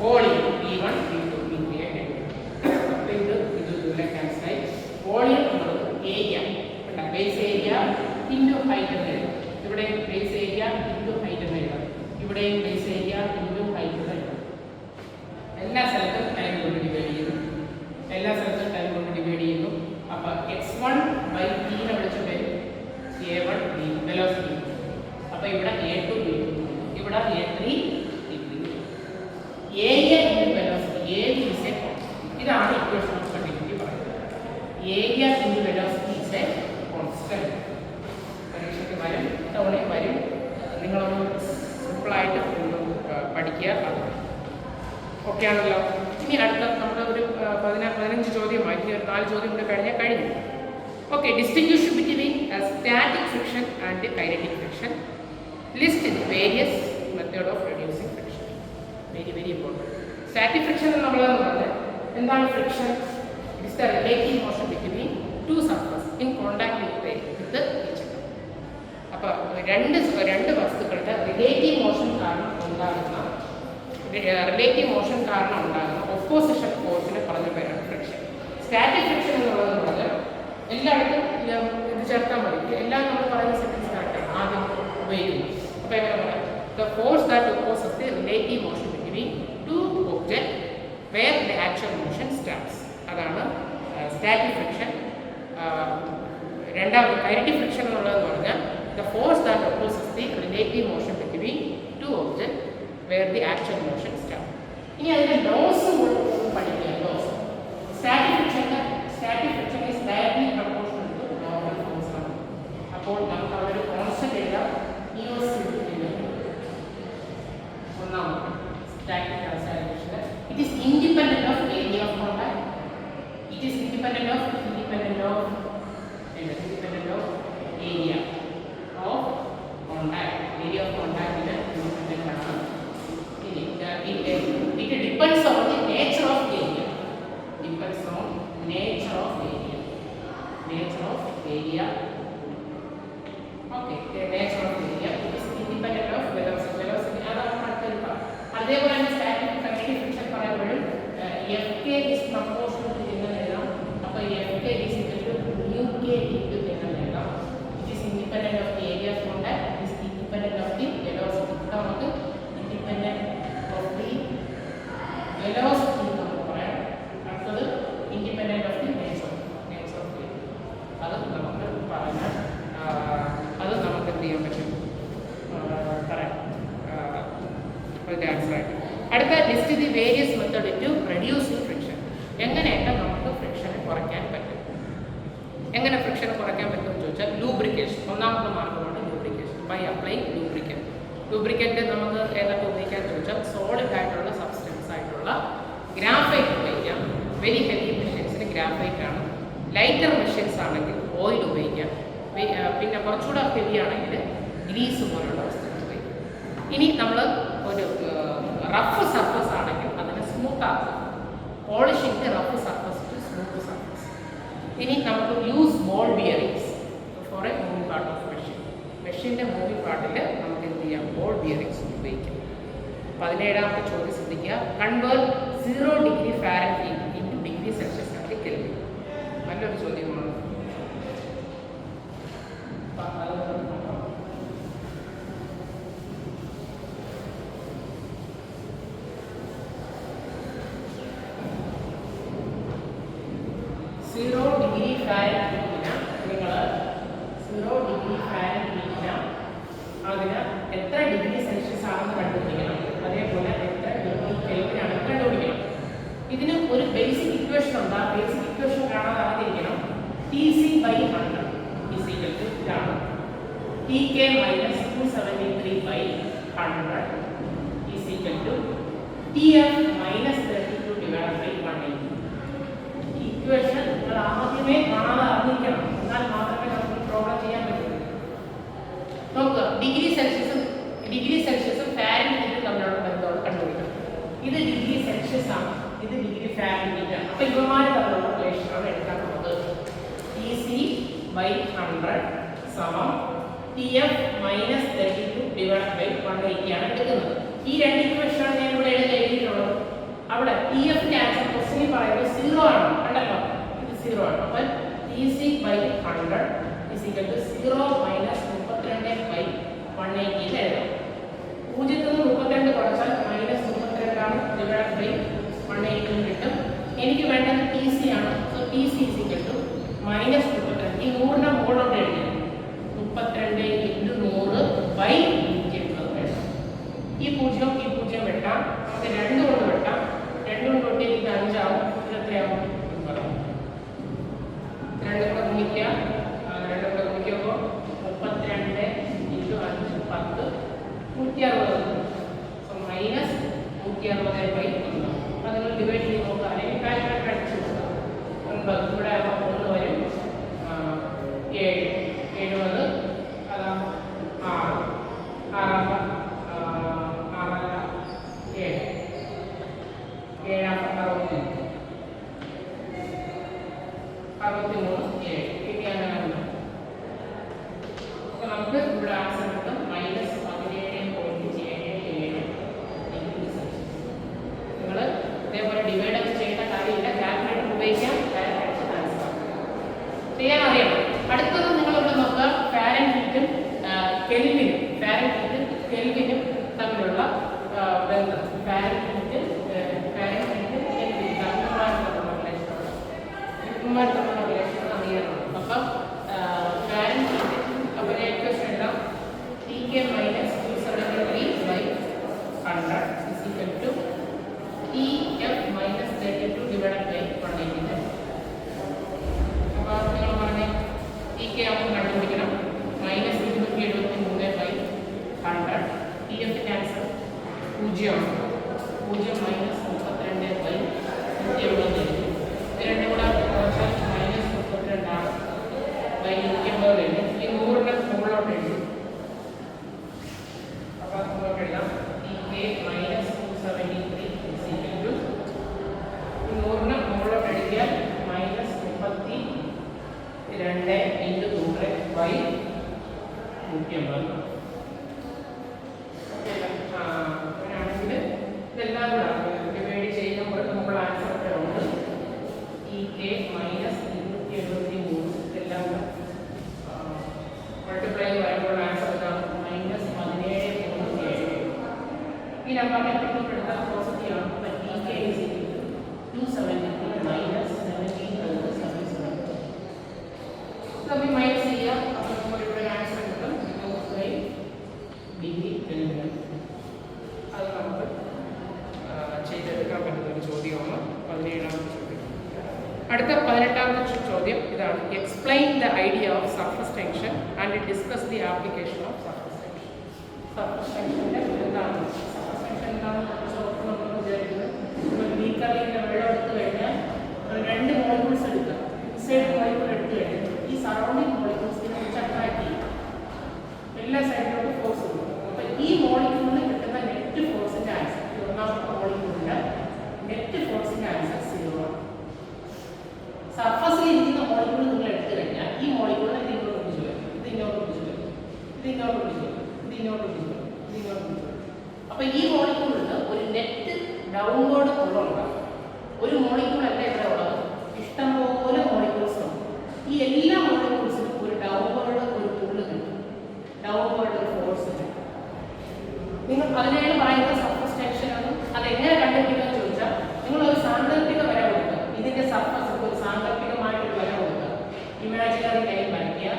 വോളിയം V1 V2 V3 ആയിട്ട് എഴുതുക. അപ്പോൾ ഇത് ക്യാൻസലായി. വോളിയം എന്നുള്ളത് area, base area into height എന്ന് എഴുതും. ഇവിടെ ബേസ് ഏരിയ ഇൻറ്റു ഹൈറ്റ് എന്ന് എഴുതാം. ഇവിടെയും ബേസ് ഏരിയ ഇൻറ്റു ഹൈറ്റ് എന്ന് എഴുതാം. എല്ലാ സ്ഥലത്തും ടൈം കൊണ്ട് ഡിവൈഡ് ചെയ്യുന്നു. എല്ലാ സ്ഥലത്തും ടൈം കൊണ്ട് ഡിവൈഡ് ചെയ്യുന്നു. അപ്പോൾ x1/t നെ വിളിച്ച പേര് a1 d വെലോസിറ്റി. അപ്പോൾ ഇവിടെ a2 d2, ഇവിടെ a3 d3. Area into velocity, area is A constant. ഇതാണ് ഇക്വേഷൻ ഓഫ് കണ്ടിന്യൂറ്റി പറയുന്നത്. Area into velocity is A constant. പരീക്ഷയ്ക്ക് വരും, തവണയും വരും. നിങ്ങളൊന്ന് സിമ്പിളായിട്ട് പഠിക്കുക. അത് ഓക്കെ ആണല്ലോ. ഇനി അടുത്ത നമ്മൾ ഒരു 15 ചോദ്യമായി. ഇനി ഒരു 4 ചോദ്യം കൂടെ കഴിഞ്ഞാൽ കഴിഞ്ഞു. Okay, distinguish between static friction and kinetic friction. List the various method of reducing friction. Very very important. Static friction എന്നുള്ളതെന്ന് പറഞ്ഞാൽ എന്താണ് friction? It is the relative motion between 2 surface in contact with each other. അപ്പോൾ രണ്ട് വസ്തുക്കളുടെ relative motion കാരണം ഉണ്ടാകുന്ന opposition ഫോഴ്സിനെ പറഞ്ഞ പേരാണ് ഫ്രിക്ഷൻ. സ്റ്റാറ്റിക് ഫ്രിക്ഷൻ എന്നുള്ളതെന്ന് പറഞ്ഞാൽ എല്ലായിടത്തും ഇത് ചേർത്താൽ മതി. എല്ലാം നമ്മൾ പറയുന്ന സെൻറ്റൻസിനായിട്ടാണ് ആദ്യം ഉപയോഗിക്കുന്നത്. അപ്പോൾ എങ്ങനെ പറയാം? The force that opposes the relative motion between 2 object where the actual motion starts. അതാണ് സ്റ്റാറ്റിക് ഫ്രിക്ഷൻ. രണ്ടാമത് കൈനറ്റിക് ഫ്രിക്ഷൻ എന്നുള്ളതെന്ന് പറഞ്ഞാൽ the force that opposes the relative motion between 2 object where the actual motion start. ഇനി അതിൻ്റെ laws പഠിക്കുക. Laws static friction is directly proportional to normal force ആണ്. അപ്പോൾ നമുക്ക് അവിടെ ഒരു കോൺസ്റ്റന്റ് എഴുതാം. ഒന്നാമത് static acceleration it is independent of area of contact. It is independent of area of contact. Area of കോണ്ടാക്ടിന് ഇൻഡിപെൻഡന്റ് ആണ്. It depends on the nature of area. Depends on nature of area. Nature of area. Okay, the nature of area is independent of velocity. Velocity അതാണ് അടുത്തൊരു part. അതേപോലെ തന്നെ static kinetic friction പറയുമ്പോഴും Fk is proportional to എന്ന് എഴുതാം. അപ്പോൾ Fk is equal to μk into എന്ന് എഴുതാം. It is independent of the area of contact. It is independent of the velocity. നമുക്ക് independent of the velocity നമുക്ക് പറയാം. അടുത്തത് independent of the nature of the. അത് നമുക്ക് പറയാൻ അത് നമുക്ക് എന്ത് ചെയ്യാൻ പറ്റും പറയാം. അതിൻ്റെ ആൻസറായിട്ട് അടുത്ത list the various method to reducing friction. എങ്ങനെയൊക്കെ നമുക്ക് ഫ്രിക്ഷനെ കുറയ്ക്കാൻ പറ്റും? എങ്ങനെ ഫ്രിക്ഷൻ കുറയ്ക്കാൻ പറ്റും എന്ന് ചോദിച്ചാൽ ലൂബ്രിക്കേഷൻ ഒന്നാമത്തെ മാർഗമാണ് lubrication. By applying lubricant. Lubricant നമുക്ക് ഏതൊക്കെ ഉപയോഗിക്കാൻ ചോദിച്ചാൽ സോളിഡ് ആയിട്ടുള്ള സബ്സ്റ്റൻസ് ആയിട്ടുള്ള ഗ്രാഫൈറ്റ് ഉപയോഗിക്കാം. വെരി ഹെവി മെഷീൻസിന് ഗ്രാഫൈറ്റ് ആണ്. ലൈറ്റർ മെഷീൻസ് ആണെങ്കിൽ ഓയിൽ ഉപയോഗിക്കാം. പിന്നെ കുറച്ചുകൂടെ ഹെവി ആണെങ്കിൽ ഗ്രീസ് പോലുള്ള വസ്തുക്കൾ ഉപയോഗിക്കാം. ഇനി നമ്മൾ ഒരു റഫ് സർഫസ് ആണെങ്കിൽ അതിനെ സ്മൂത്ത് ആക്കുക. പോളിഷിൻ്റെ rough surface to smooth surface. ഇനി നമുക്ക് use ball bearings for a moving part of machine. മെഷീൻ്റെ മൂവിംഗ് പാർട്ടിൽ നമുക്ക് എന്ത് ചെയ്യാം? ബോൾ ബിയറിങ്സ് ഉപയോഗിക്കാം. 17ാമത്തെ ചോദ്യം ശ്രദ്ധിക്കുക. Convert 0 degree Fahrenheit into degree Celsius ആക്കി കെൽവിൻ. നല്ലൊരു ചോദ്യമാണ്. സീറോ ഡിഗ്രി ഫാരൻഹീറ്റിന് നിങ്ങൾ 0 ഡിഗ്രി ഫാരൻഹീറ്റിന് അതിന് എത്ര ഡിഗ്രി സെൽഷ്യസ് ആണെന്ന് കണ്ടുപിടിക്കണം. അതേപോലെ എത്ര ഡിഗ്രി കെൽവിനാണെന്ന് കണ്ടുപിടിക്കണം. ഇതിന് ഒരു ബേസിക് ഇക്വേഷൻ ഉണ്ട്. ആ ബേസിക് ഇക്വേഷൻ കാണാതെ അറിഞ്ഞിരിക്കണം. Tc/100 ഇതാണ് Tk - 273/100 Tf - 32/180. ഇക്വേഷൻ നിങ്ങൾ ആദ്യമേ കാണാതെ അറിഞ്ഞിരിക്കണം. എന്നാൽ മാത്രമേ നമുക്ക് പ്രോബ്ലം ചെയ്യാൻ പറ്റൂ. നോക്കുക, ഡിഗ്രി സെൽഷ്യസും ഫാരൻഹീറ്റും തമ്മിലുള്ള ബന്ധമാണ് കണ്ടുപിടിക്കണം. ഇത് ഡിഗ്രി സെൽഷ്യസ് ആണ്, ഇത് ഡിഗ്രി ഫാരൻഹീറ്റ് ആണ്. അപ്പോൾ ഇവന്മാർ തമ്മിലുള്ള റിലേഷനാണ് എടുക്കാൻ പോകുന്നത്. Tc/100 സമം Tf - 32/180 ആണ് എടുക്കുന്നത്. ഈ രണ്ട് ഇക്വേഷനാണ് ഞാൻ ഇവിടെ എഴുതിയിട്ടുള്ളത്. അവിടെ Tf-ന്റെ ആൻസർ ക്വസ്റ്റ്യനിൽ പറയുന്നത് 0 ആണ്. കണ്ടല്ലോ, ഇത് 0 ആണ്. അപ്പോൾ Tc/100 0 - 32/180 എഴുതാം. 0 ൽ നിന്ന് 32 കുറച്ചാൽ -32 ആണ് /180 കിട്ടും. എനിക്ക് വേണ്ടത് Tc ആണ്. So Tc -32. ഈ 100ന്റെ മുകളിലോട്ട് എഴുതി 32 × 100/180. ഈ 0 വെട്ടാം. നമുക്ക് 2 കൊണ്ട് വെട്ടാം. 2 കൊണ്ട് വെട്ടിയാൽ ഇത് 5 ആവും. ഇത് എത്രയാവും? 2 കൊണ്ട് ഗുണിക്കുക. 2 കൊണ്ട് ഗുണിക്കുമ്പോൾ 32 × 5 10 160. സോ -160/100. അത് നിങ്ങൾ ഡിവൈഡ് ചെയ്ത് നോക്കുക. അല്ലെങ്കിൽ കാൽക്കുലേറ്റർ അടിച്ചു നോക്കുക. 9 ഇവിടെ 1 വരും. 7 70 അതാ 6 6 7 7 63 അപ്പോൾ നമുക്ക് ഇവിടെ ആൻസർ കിട്ടും -17.77 ഡിഗ്രി സെൽഷ്യസ്. നിങ്ങൾ ഇതേപോലെ ഡിവൈഡ് ഒക്കെ ചെയ്യേണ്ട കാര്യമില്ല. കാൽക്കുലേറ്റർ ഉപയോഗിക്കാം. കാൽക്കുലേറ്റർ ആൻസർ ചെയ്യാൻ അറിയണം. അടുത്തത് നിങ്ങളിവിടെ നോക്കുക, ഫാരൻഹീറ്റും കെൽവിനും തമ്മിലുള്ള ബന്ധം. ഫാരൻഹീറ്റ് കെൽവിൻ തമ്മിലുള്ള റിലേഷൻ അറിയണം. അപ്പം ഫാരൻഹീറ്റ് അപ്പോൾ ഇക്വേഷൻ എഴുതാം. Tk - 273/100 Tf - 32/180. അപ്പോൾ നിങ്ങൾ പറഞ്ഞേ Tk നമുക്ക് കണ്ടുപിടിക്കണം. -273/100. Tf-ന്റെ ആൻസർ 0 ആണ്. 0 - 32/180. ഇത് രണ്ടും കൂടെ കുറച്ചാൽ -32 ആണ്. /180 എഴുതി. ഈ 100ന്റെ മുകളിലോട്ട് എഴുതി. അപ്പോൾ നമുക്ക് എഴുതാം Tk - 273 ഈ 100ന്റെ മുകളിലോട്ട് എഴുതിയാൽ -32 × 100/180. അങ്ങനെയാണെങ്കിൽ ഇതെല്ലാം കൂടെ ഡിവൈഡ് ചെയ്യുമ്പോൾ നമ്മൾ ആൻസർ ഒക്കെ ഉണ്ട്. Tk - 273 ഇതെല്ലാം കൂടെ മൾട്ടിപ്ലൈ വരുമ്പോൾ ആൻസർ ഇതാണ് -17.7. ഈ നമ്പറിനെ എടുത്താൽ പോസിറ്റീവ് ആണ്. അപ്പോൾ Tk = 273 - 17.77. നമ്മൾ മൈനസ് ചെയ്യാം. അപ്പോൾ നമുക്ക് ഇവിടെ ആൻസർ കിട്ടും ഡിഗ്രി കെൽവിൻ. അത് നമുക്ക് ചെയ്തെടുക്കാൻ പറ്റുന്ന ഒരു ചോദ്യമാണ് 17ാമത്തെ ചോദ്യം. അടുത്ത 18ാമത്തെ ചോദ്യം ഇതാണ്. Explain the idea of surface tension and discuss the application of surface tension. Surface ടെൻഷൻ്റെ എന്താണ് സർഫസ് ടെൻഷൻ എന്താണെന്ന് നമ്മൾ വിചാരിക്കുന്നത്. നമ്മൾ ബീക്കറിൽ ഇങ്ങനെ വെള്ളം എടുത്തു കഴിഞ്ഞാൽ 2 മോളിക്യൂൾസ് എടുക്കുക. ഇൻസൈഡ് മോളിക്യൂൾ എടുത്തു കഴിഞ്ഞാൽ ഈ സറൗണ്ടിങ് മോളിക്യൂൾസിനെ കുറിച്ച് അട്രാക്ട് ചെയ്യും. എല്ലാ സൈഡിലോട്ട് ഫോഴ്സ് കൊടുക്കും. അപ്പോൾ ഈ മോളിക്യൂളിന് കിട്ടുന്ന നെറ്റ് ഫോഴ്സിൻ്റെ ആൻസർ, ഒന്നാമത്തെ മോളിക്യൂളിൻ്റെ നെറ്റ് ഫോഴ്സിൻ്റെ ആൻസർ 0 ആണ്. സർഫസിൽ ഇരിക്കുന്ന മോളിക്യൂൾ നിങ്ങൾ എടുത്തു കഴിഞ്ഞാൽ ഈ മോളിക്യൂളിനെ ഇങ്ങോട്ട് പിടിച്ചു വരും, ഇത് ഇങ്ങോട്ട് പിടിച്ചു വരും, ഇത് ഇങ്ങോട്ട് പിടിച്ചു വരും, ഇത് ഇങ്ങോട്ട് പിടിച്ചു വരും, ഇത് ഇങ്ങോട്ട് പിടിച്ചു വരും. അപ്പോൾ ഈ മോളിക്യൂളിന് ഒരു നെറ്റ് ഡൗൺവേർഡ് പുള്ളുണ്ടാകും. ഒരു മോളിക്യൂൾ അല്ല ഇവിടെ ഉള്ളത്, ഇഷ്ടംപോലെ മോളിക്യൂൾസ് ഉണ്ട്. ഈ എല്ലാ മോളിക്യൂൾസിനും ഒരു ഡൗൺവേർഡ് ഒരു പുള്ള് കിട്ടും, ഡൗൺവേർഡ് ഒരു ഫോഴ്സ് കിട്ടും. നിങ്ങൾ അതിനാണ് പറയുന്നത് സർഫസ് ടെൻഷൻ ആണ്. അതെങ്ങനെ കണ്ടുപിടിക്കാന്ന് ചോദിച്ചാൽ നിങ്ങൾ ഒരു സാങ്കല്പിക വര കൊടുക്കുക. ഇതിന്റെ സർഫസ് ഒരു സാങ്കല്പികമായിട്ടൊരു വര കൊടുക്കുക, ഇമാജിനറി ലൈൻ വരയ്ക്കുക.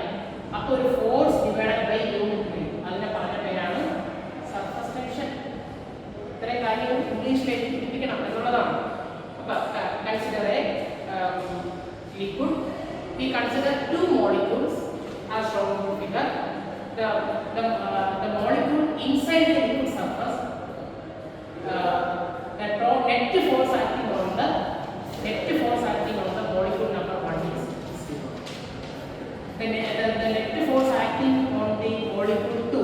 അപ്പോൾ ഒരു ഫോഴ്സ് ഡിവൈഡഡ് ബൈ യൂണിറ്റ് വരും. അതിനെ പറഞ്ഞ പേരാണ് സർഫസ് ടെൻഷൻ. ഇത്രയും കാര്യങ്ങൾ ഇംഗ്ലീഷിലേക്ക് പഠിപ്പിക്കണം എന്നുള്ളതാണ്. അപ്പോൾ consider A liquid. We consider 2 molecules as shown in the figure. The molecule inside the liquid surface, the net force acting on the molecule number 1 is 0. The net force acting on the molecule 2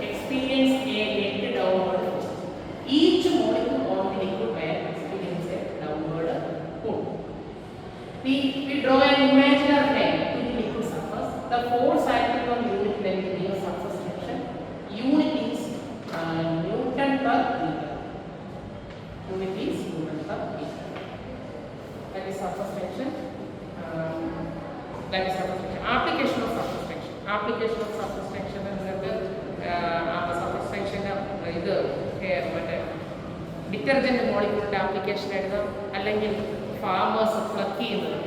experience a net downward pull. Each molecule on the liquid pair experience a downward pull. We draw an imaginary line to the liquid surface. The force acting on unit length is surface tension. Unit is Newton per meter. Unit is Newton per meter. That is surface tension. That is surface tension. Application of surface tension. Application of surface tension എന്നത് surface ടെൻഷൻ്റെ ഇത് മറ്റേ detergent മോളിക്യൂളിൻ്റെ application എഴുതാം. അല്ലെങ്കിൽ farmers pluck ചെയ്യുന്നത്,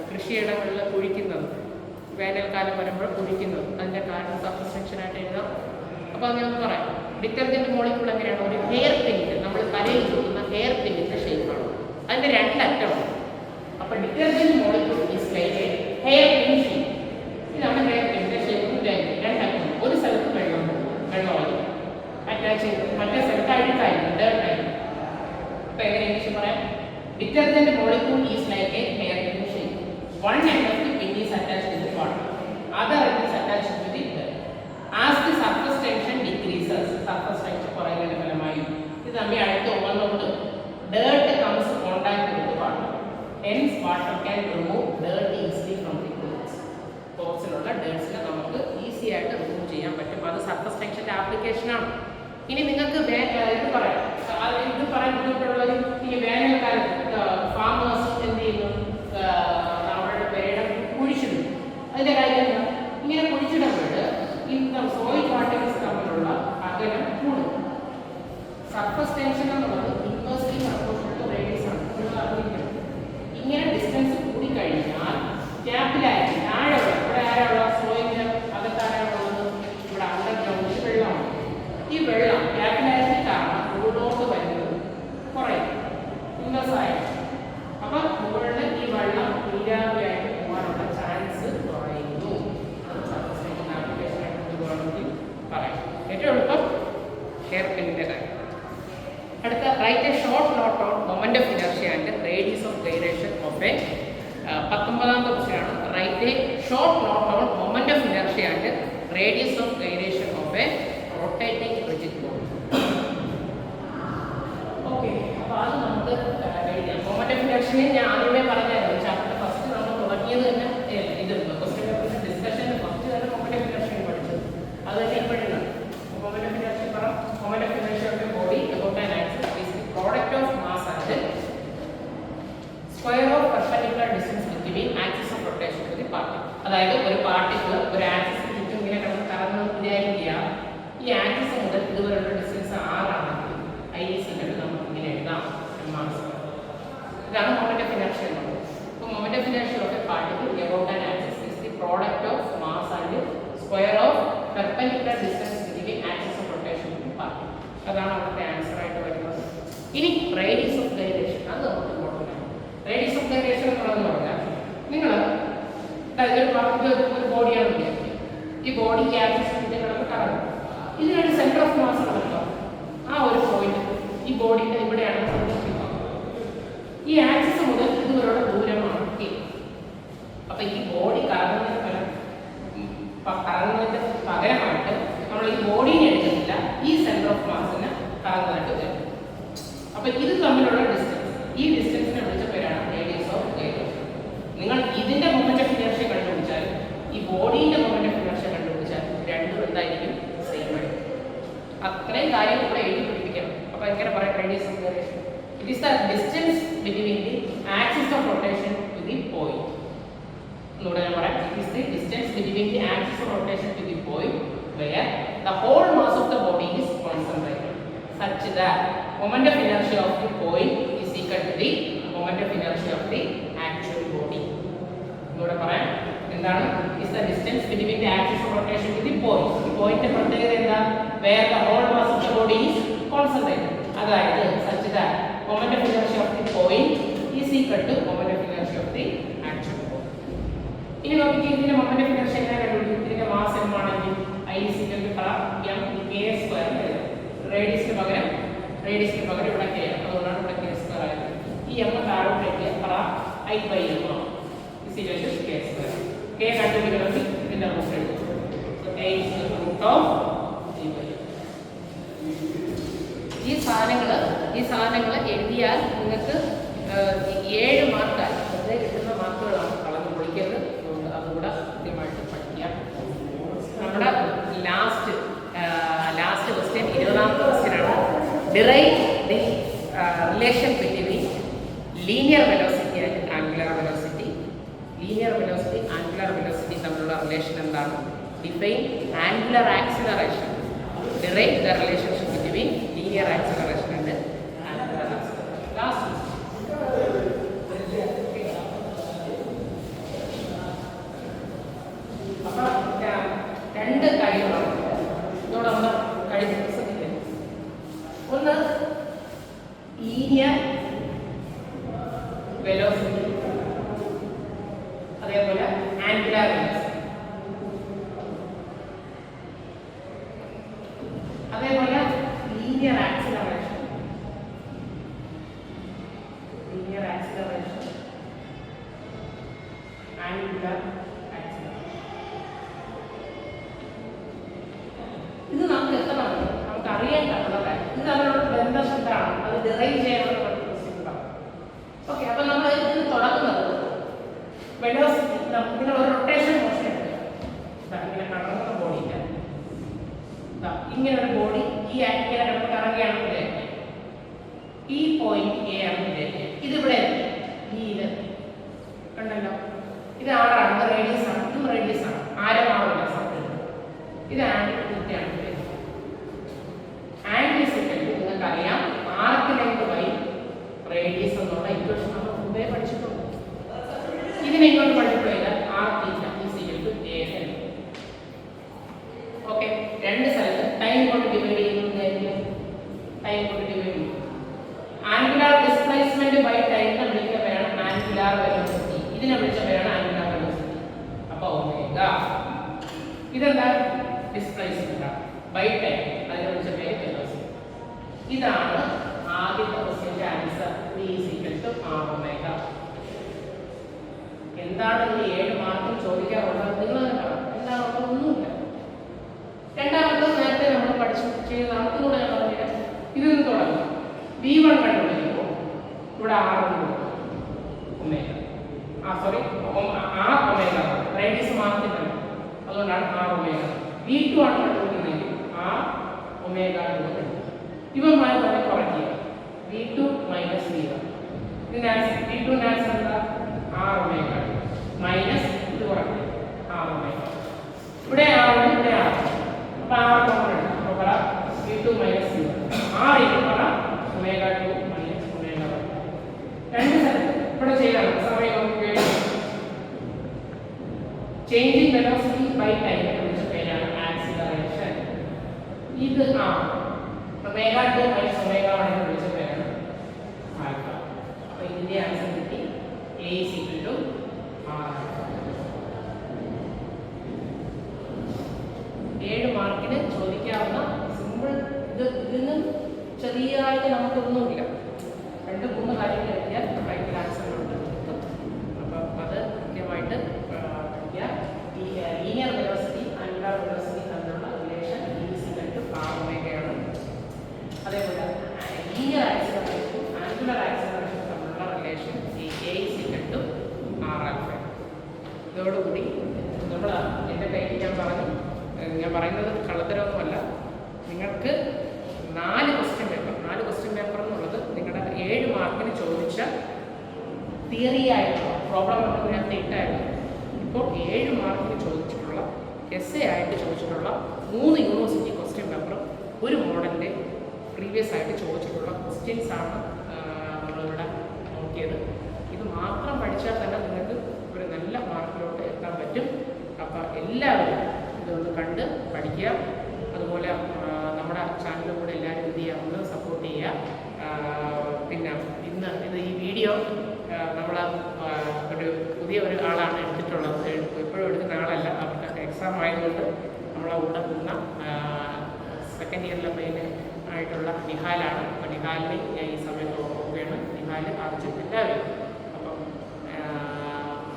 കൃഷിയിടങ്ങളിൽ കുഴിക്കുന്നത്, വേനൽക്കാലം വരുമ്പോൾ കുഴിക്കുന്നത്, അതിൻ്റെ കാരണം സർഫസ് ടെൻഷനായിട്ട് എഴുതാം. അപ്പോൾ അത് ഞാൻ പറയാം. ഡിറ്റർജൻറ്റ് മോളിക്യൂൾ എങ്ങനെയാണ്? ഒരു ഹെയർ പിന്നിൻ്റെ, നമ്മൾ തലയിൽ ചൂടുന്ന ഹെയർ പിന്നിൻ്റെ ഷേപ്പാണ്. അതിൻ്റെ 2 അറ്റമാണ്. അപ്പോൾ detergent molecule is like hair pin shape. ഇതാണ് ഹെയർ പിന്നിൻ്റെ ഷേപ്പ്. 2 അറ്റം. ഒരു സ്ഥലത്ത് വെള്ളമായി അറ്റാച്ച് ചെയ്ത് മറ്റേ സ്ഥലത്ത് അഴുക്കായിരുന്നു, ഡേർട്ടായിരുന്നു. അപ്പോൾ എങ്ങനെ ഇംഗ്ലീഷ് പറയാം? Detergent molecule is like a hairpin shape. One end of the pin is attached to the water, other end is attached to the dirt. As the surface tension decreases, surface tension കുറയുന്നതിന്റെ ഫലമായി ഇത് തമ്മിൽ അടുത്ത് ഒന്നുകൊണ്ട് dirt comes contact with the water. Hence, water can remove dirt easily from the clothes. Clothes-ലുള്ള dirts-നെ നമുക്ക് easy ആയിട്ട് remove ചെയ്യാൻ പറ്റും. അത് സർഫസ് ടെൻഷന്റെ ആപ്ലിക്കേഷൻ ആണ്. ഇനി നിങ്ങൾക്ക് ഇത് പറയാം, ഇത് പറയാൻ ബുദ്ധിമുട്ടുള്ളത് ഈ വേനൽക്കാലത്ത് ഫാമേഴ്സ് എന്ത് ചെയ്യുന്നു? അവരുടെ പേരിടം കുഴിച്ചിടും. അതിൻ്റെ കാര്യം എന്താ? ഇങ്ങനെ കുഴിച്ചിടുമ്പോൾ ഈ സോയിൽ പാർട്ടിക്കിൾസ് തമ്മിലുള്ള അകലം കൂടും. സർഫസ് ടെൻഷൻ എന്നുള്ളത് ഇൻവേഴ്സ്ലി പ്രൊപ്പോർഷണൽ ടു റേഡിയസ് ആണ്. നിങ്ങൾ അറിഞ്ഞിരിക്കണം. ഇങ്ങനെ ഡിസ്റ്റൻസ് കൂടിക്കഴിഞ്ഞാൽ ക്യാപ്പിലായിരിക്കും താഴെയുള്ള, ഇവിടെ ആരാളുള്ള സോയിലിന് അകത്താരാളുള്ളത്? ഇവിടെ അണ്ടർഗ്രൗണ്ടിൽ വെള്ളമാണ്. ഈ വെള്ളം ക്യാപ്പിലാരിറ്റി കാരണം മുകളിലോട്ട് വരുന്നത് കുറയും, ഇൻവേഴ്സായി. അപ്പം മുകളിൽ ഈ വെള്ളം നീരാവിയായിട്ട് പോകാനുള്ള ചാൻസ് കുറയുന്നു. ആപ്ലിക്കേഷനായിട്ട് വേണമെങ്കിൽ പറയാം. ഏറ്റവും എളുപ്പം ഹെയർ പിന്നിൻ്റെ കാര്യം. അടുത്ത write a short note on moment of inertia and radius of gyration of a 19ാമത്തെ ക്വസ്റ്റ്യനാണ്. Write a short note on moment of inertia and radius of gyration of a rotating rigid body. Okay, അപ്പോൾ അത് നമുക്ക് എഴുതാം. Moment of ഇനർഷ്യനെ ഞാൻ ആദ്യമേ പറഞ്ഞായിരുന്നു. Chapter first നമ്മൾ തുടങ്ങിയത് തന്നെ ഇത് ക്വസ്റ്റ്യൻ പേപ്പറിന്റെ ഡിസ്കഷൻ്റെ ഫസ്റ്റ് തന്നെ മൊമെന്റ് ഓഫ് ഇനർഷ്യ പഠിച്ചത്. അത് തന്നെ ഇപ്പോഴും മൊമെന്റ് ഓഫ് ഇനർഷ്യ പറ. Moment of inertia of A body about an axis is the product of mass and square of perpendicular distance between axis of rotation of the particle. അതായത് ഒരു particle ഒരു ആക്സിസിന് ചുറ്റും ഇങ്ങനെ കിടന്ന് കറങ്ങുന്നു വിചാരിക്കുക. ഈ ആക്സിസ് മുതൽ ഇതുവരെയുള്ള ഡിസ്റ്റൻസ് r ആണെങ്കിൽ IS നമുക്ക് ഇങ്ങനെ എഴുതാം. ഇതാണ് മൊമെന്റ് ഓഫ് ഇനർഷ്യ എന്നുള്ളത്. അപ്പോൾ moment of inertia of A particle about an axis is the product of mass and square of perpendicular distance between axis of rotation of the particle. അതാണ് അവിടുത്തെ answer ആയിട്ട് വരുന്നത്. ഇനി റേഡിയസ് ഓഫ് ഗൈറേഷൻ, അത് നമുക്ക് important ആണ്. Radius of gyration എന്നുള്ളതെന്ന് പറഞ്ഞാൽ നിങ്ങൾ ഒരു ബോഡിയാണ് വിചാരിക്കുക. ഈ ബോഡി ആക്സിസ് കിടന്ന് കറങ്ങും. ഇതിനൊരു സെന്റർ ഓഫ് മാസ് ഉണ്ടല്ലോ, ആ ഒരു പോയിന്റ് ഈ ബോഡിയുടെ ഇവിടെയാണ് സങ്കല്പിക്കുക. ഈ ആക്സിസ് മുതൽ ഇതുവരെയുള്ള ദൂരമാണ് K. അപ്പൊ ഈ ബോഡി കറങ്ങുന്നതിന് പകരമായിട്ട് നമ്മൾ ഈ ബോഡീനെ എടുക്കുന്നില്ല, ഈ സെന്റർ ഓഫ് മാസിനെ കറങ്ങുന്നതായിട്ട് വരും. അപ്പൊ ഇത് തമ്മിലുള്ള ഡിസ്റ്റൻസ്, ഈ ഡിസ്റ്റൻസിനെ വിളിച്ച പേരാണ് റേഡിയസ് ഓഫ് എയർ. നിങ്ങൾ ഇതിന്റെ മൊമെന്റ് ഓഫ് ഇനർഷ്യ കണ്ടുപിടിച്ചാൽ ഈ ബോഡീന്റെ മൊമെന്റ് ഓഫ് ഇനർഷ്യ കണ്ടുപിടിച്ചാൽ രണ്ടും എന്തായിരിക്കും? സെയിം ആയിരിക്കും. അത്രയും കാര്യം ഇവിടെ എഴുതി പിടിപ്പിക്കണം. അപ്പൊ എങ്ങനെ പറയാം? Radius of rotation it is the distance between the axis of rotation to the point. ഒന്നുകൂടെ ഞാൻ പറയാം. It is the distance between the axis of rotation to the point where the whole mass of the body is concentrated such that moment of inertia of the point is equal to the moment of inertia of the actual body. ഒന്നുകൂടെ പറയാം. എന്താണ്? is the distance between the axis of rotation to the point. ഈ point പ്രത്യേകത എന്താ? where the whole mass of the body is concentrated. അതായത് such that moment of inertia of the point is equal to moment of inertia of the actual body. ഇനി നോക്കിക്കേ, ഇതിന്റെ moment of inertia എങ്ങനെ കണ്ടുപിടിക്കും? ഇതിന്റെ mass m ആണെങ്കിൽ I is equal to m k square എഴുതാം. റേഡിയസിന് പകരം ഇവിടെ k ആണ്, അതുകൊണ്ടാണ് ഇവിടെ k square ആയത്. ഈ m താഴോട്ടേക്ക് I by m ആണ് is equal to k square. k കണ്ടുപിടിക്കണമെങ്കിൽ ഇതിന്റെ റൂട്ട് എഴുതും. So k is the root of g by m. ഈ സാധനങ്ങൾ എഴുതിയാൽ നിങ്ങൾക്ക് 7 മാർക്കായി വെറുതെ കിട്ടുന്ന മാർക്കുകളാണ്. കളഞ്ഞു പൊളിക്കരുത്. അതുകൂടെ കൃത്യമായിട്ട് പഠിക്കാം. നമ്മുടെ ലാസ്റ്റ് ക്വസ്റ്റ്യൻ 20ാമത്തെ ക്വസ്റ്റ്യനാണ്. Derive the relation between linear velocity and angular velocity. Linear velocity angular velocity തമ്മിലുള്ള റിലേഷൻ എന്താണ്? Define angular acceleration. Derive the relationship between linear acceleration and angular acceleration. Last രണ്ട് കാര്യങ്ങളാണ് ഇതോടെ നമ്മൾ കഴിഞ്ഞ ശ്രദ്ധിക്കുന്നത്. ഒന്ന് ലീനിയർ വെലോസിറ്റി, അതേപോലെ ആംഗുലർ വെലോസിറ്റി, അതേപോലെ ലീനിയർ ആക്സിലറേഷൻ, ആംഗുലർ. ഇത് നമുക്ക് എത്ര നമുക്ക് അറിയാൻ പറ്റുന്നത് ഇത് തമ്മിലുള്ള ബന്ധം എന്താണ്? അത് ഡിറൈവ് ചെയ്യാനുള്ള പ്രശ്നമുണ്ടാവും. ഓക്കെ, അപ്പൊ നമ്മൾ ഇതിന് തുടങ്ങുന്നത് വെലോസിറ്റി. ഇതിന് ഒരു റൊട്ടേഷൻ മോഷൻ ഉണ്ട്. ഇങ്ങനെ കറങ്ങുന്ന ബോഡിയില്ല, ഇങ്ങനെ ഒരു ബോഡി ഈ ഇങ്ങനെ കിടന്ന് കറങ്ങുകയാണെങ്കിൽ ഈ പോയിന്റ് എ ആണെങ്കിൽ ഇതിവിടെ ബിയില് കണ്ടല്ലോ. ഇത് ആറാണ്, ഇത് റേഡിയസ് ആണ്, ഇതും റേഡിയസ് ആണ്. ആരമാവില്ല സത്യം. ഇത് ആംഗിൾ തീറ്റയാണ്. ആംഗിൾ നിങ്ങൾക്കറിയാം ആർക്ക് ലെങ്ത് ബൈ റേഡിയസ് എന്നുള്ള ഇക്വേഷൻ നമ്മൾ മുമ്പേ പഠിച്ചിട്ടുണ്ട്. ഇതിനെ ഇങ്ങോട്ട് മൾട്ടിപ്ലൈ ചെയ്താൽ R theta is equal to A N. Okay, രണ്ട് സ്ഥലത്ത് ടൈം കൊണ്ട് ഡിവൈഡ് ചെയ്യുന്നതായിരിക്കും. ടൈം കൊണ്ട് ഡിവൈഡ് ചെയ്യും. ആംഗുലാർ ഡിസ്പ്ലേസ്മെന്റ് ബൈ ടൈമിനെ വിളിക്കുന്ന പേരാണ് ആംഗുലാർ വെലോസിറ്റി. ഇതിനെ വിളിച്ച പേരാണ് ആംഗുലാർ വെലോസിറ്റി. അപ്പോൾ ഒമേഗ ഇതെന്താ? ഡിസ്പ്ലേസ്മെന്റ് ബൈ ടൈം, അതിനെ വിളിച്ച പേര് വെലോസിറ്റി. ഇതാണ് ആദ്യത്തെ ക്വസ്റ്റ്യന്റെ answer. V is equal to r omega. എന്താണ് ഈ 7 മാർക്കും ചോദിക്കാറുള്ളത്? നിങ്ങൾ തന്നെ പറ. എന്താണുള്ളത്? ഒന്നുമില്ല. രണ്ടാമത്തെ നേരത്തെ നമ്മൾ പഠിച്ചു ചെയ്തതാണ്. ഒന്നുകൂടെ ഞാൻ പറഞ്ഞുതരാം. ഇതിൽ നിന്ന് തുടങ്ങും. V1 കണ്ടുപിടിക്കുമ്പോൾ ഇവിടെ r omega, sorry r omega, radius മാറത്തില്ല, അതുകൊണ്ടാണ് r ഒമേഗ. V2 ആണ് കണ്ടുപിടിക്കുന്നതെങ്കിൽ r ഒമേഗ എന്ന് കണ്ടുപിടിക്കും. ഇവന്മാരെ തന്നെ കുറയ്ക്കുക. V2 minus V1. ഇതിന്റെ ആൻസർ V2 ന്റെ ആൻസർ എന്താ? r ഒമേഗ മൈനസ് ഇത് കുറയ്ക്കുക r ഒമേഗ. ഇവിടെ r ഉണ്ട്, ഇവിടെ r. അപ്പോൾ r കോമൺ എടുക്കാം. അപ്പോൾ പറ V2 മൈനസ് V1. r പറ ഒമേഗ 2 മൈനസ് ഒമേഗ 1. രണ്ട് സ്ഥലത്ത് ഇവിടെ ചെയ്യണം. സമയം ചേഞ്ചിങ് വെലോസിറ്റി ബൈ ടൈം വിളിച്ച പേരാണ് ആക്സിലറേഷൻ. ഇത് ഒമേഗ 2 മൈനസ് ഒമേഗ 1 എന്ന് വിളിച്ച പേരാണ് ആൽഫ. അപ്പോൾ ഇതിന്റെ ആൻസർ കിട്ടി. A is equal to r. 7 മാർക്കിന് ചോദിക്കാവുന്ന ചെറിയതായിട്ട് നമുക്കൊന്നുമില്ല, 2-3 കാര്യങ്ങൾ എഴുതിയാൽ റൈറ്റിൽ ആൻസർ ഉണ്ട് കിട്ടും. അപ്പോൾ അത് കൃത്യമായിട്ട് പഠിക്കുക. ഈ ലീനിയർ വെലോസിറ്റി ആംഗുലാർ വെലോസിറ്റി തമ്മിലുള്ള റിലേഷൻ യാണ്. അതേപോലെ ലീനിയർ ആക്സിലറേഷൻ ആംഗുലാർ ആക്സിലറേഷൻ തമ്മിലുള്ള റിലേഷൻ r ആൽഫ. ഇതോടുകൂടി നമ്മൾ എൻ്റെ കയ്യിൽ ഞാൻ പറയുന്നത് കള്ളത്തരമൊന്നുമല്ല. നിങ്ങൾക്ക് 4 ക്വസ്റ്റ്യൻ പേപ്പർ എന്നുള്ളത് നിങ്ങളുടെ 7 മാർക്കിന് ചോദിച്ച തിയറി ആയിട്ടുള്ള പ്രോബ്ലം നമ്മൾ നേരത്തെ ഇട്ടായിരുന്നു. ഇപ്പോൾ 7 മാർക്കിന് ചോദിച്ചിട്ടുള്ള എസ് എ ആയിട്ട് ചോദിച്ചിട്ടുള്ള 3 യൂണിവേഴ്സിറ്റി ക്വസ്റ്റ്യൻ പേപ്പറും ഒരു മോഡലിൻ്റെ പ്രീവിയസ് ആയിട്ട് ചോദിച്ചിട്ടുള്ള ക്വസ്റ്റ്യൻസാണ് നമ്മളിവിടെ നോക്കിയത്. ഇത് മാത്രം പഠിച്ചാൽ തന്നെ നിങ്ങൾക്ക് ഒരു നല്ല മാർക്കിലോട്ട് എത്താൻ പറ്റും. അപ്പോൾ എല്ലാവരും ഇതൊന്ന് കണ്ട് പഠിക്കുക. അതുപോലെ നമ്മുടെ ചാനലിലും കൂടെ എല്ലാവരും എന്ത് ചെയ്യുക, ഒന്ന് സപ്പോർട്ട് ചെയ്യുക. പിന്നെ ഈ വീഡിയോ നമ്മൾ പുതിയ ആളാണ് എടുത്തിട്ടുള്ളത്. എപ്പോഴും എടുക്കുന്ന ആളല്ല, അവർക്ക് എക്സാം ആയതുകൊണ്ട് നമ്മളെ കൂടെ നിന്ന സെക്കൻഡ് ഇയറിലെ മെയിൻ ആയിട്ടുള്ള നിഹാലാണ്. അപ്പോൾ നിഹാലിനെ ഞാൻ ഈ സമയത്ത് ഓർക്കുകയാണ്. നിഹാൽ അർജുൻ എല്ലാവരും. അപ്പം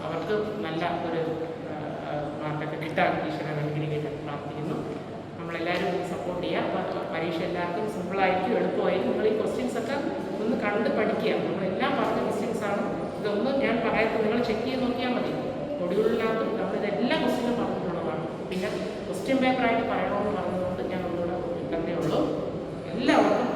അവർക്ക് നല്ല ഒരു മാർക്കൊക്കെ കിട്ടാൻ ഈശ്വരൻ അനുഗ്രഹിക്കാൻ പ്രാർത്ഥിക്കുന്നു. നമ്മളെല്ലാവരും സപ്പോർട്ട് ചെയ്യുക. അപ്പോൾ പരീക്ഷ എല്ലാവർക്കും സിമ്പിളായിരിക്കും, എളുപ്പമായിരിക്കും. നിങ്ങൾ ഈ ക്വസ്റ്റ്യൻസൊക്കെ ഒന്ന് കണ്ട് പഠിക്കുക. നമ്മളെല്ലാം പറഞ്ഞ ക്വസ്റ്റ്യൻസാണ്. ഇതൊന്നും ഞാൻ പറയാത്ത നിങ്ങൾ ചെക്ക് ചെയ്ത് നോക്കിയാൽ മതി. മൊഡ്യൂളിനകത്ത് നമ്മളിതെല്ലാം ക്വസ്റ്റ്യനും പറഞ്ഞിട്ടുള്ളതാണ്. പിന്നെ ക്വസ്റ്റ്യൻ പേപ്പറായിട്ട് പറയണമെന്ന് പറഞ്ഞതുകൊണ്ട് ഞാൻ ഒന്നുകൂടെ തന്നെ ഉള്ളൂ. എല്ലാവർക്കും